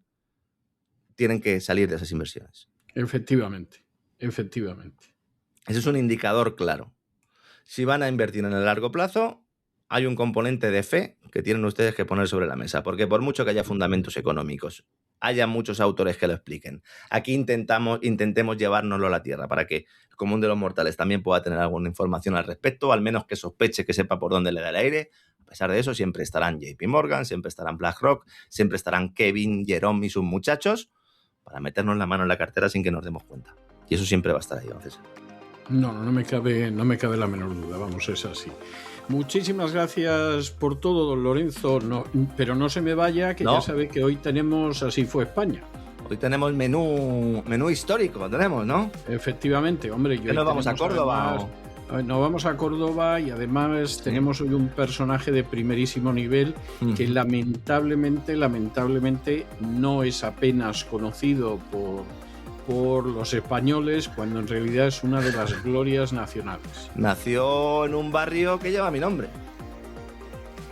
tienen que salir de esas inversiones. Efectivamente, efectivamente. Ese es un indicador claro. Si van a invertir en el largo plazo, hay un componente de fe que tienen ustedes que poner sobre la mesa, porque por mucho que haya fundamentos económicos, haya muchos autores que lo expliquen, aquí intentemos llevárnoslo a la tierra para que el común de los mortales también pueda tener alguna información al respecto, al menos que sospeche, que sepa por dónde le da el aire. A pesar de eso, siempre estarán JP Morgan, siempre estarán BlackRock, siempre estarán Kevin, Jerome y sus muchachos para meternos la mano en la cartera sin que nos demos cuenta. Y eso siempre va a estar ahí, don César. No me cabe la menor duda, vamos, es así. Muchísimas gracias por todo, don Lorenzo, pero no se me vaya, que ya sabe que hoy tenemos Así fue España. Hoy tenemos menú histórico, tenemos, ¿no? Efectivamente, hombre. ¿Nos vamos a Córdoba? Nos vamos a Córdoba y además tenemos hoy un personaje de primerísimo nivel que lamentablemente no es apenas conocido por los españoles, cuando en realidad es una de las glorias nacionales. Nació en un barrio que lleva mi nombre.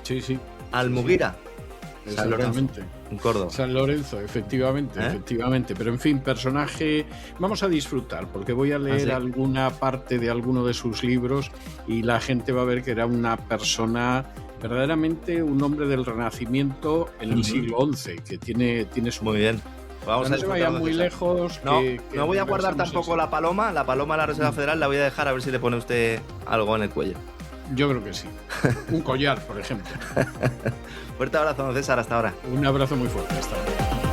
Sí. Almuguira. Sí. San Lorenzo, en Córdoba. San Lorenzo, efectivamente. Pero en fin, personaje, vamos a disfrutar, porque voy a leer alguna parte de alguno de sus libros y la gente va a ver que era una persona, verdaderamente un hombre del Renacimiento en el siglo XI, que tiene su... Muy bien. Vamos no se vayan muy lejos. No voy a guardar tampoco la paloma de la Reserva Federal, la voy a dejar a ver si le pone usted algo en el cuello. Yo creo que sí. Un collar, por ejemplo. Fuerte abrazo, don César, hasta ahora. Un abrazo muy fuerte, hasta ahora.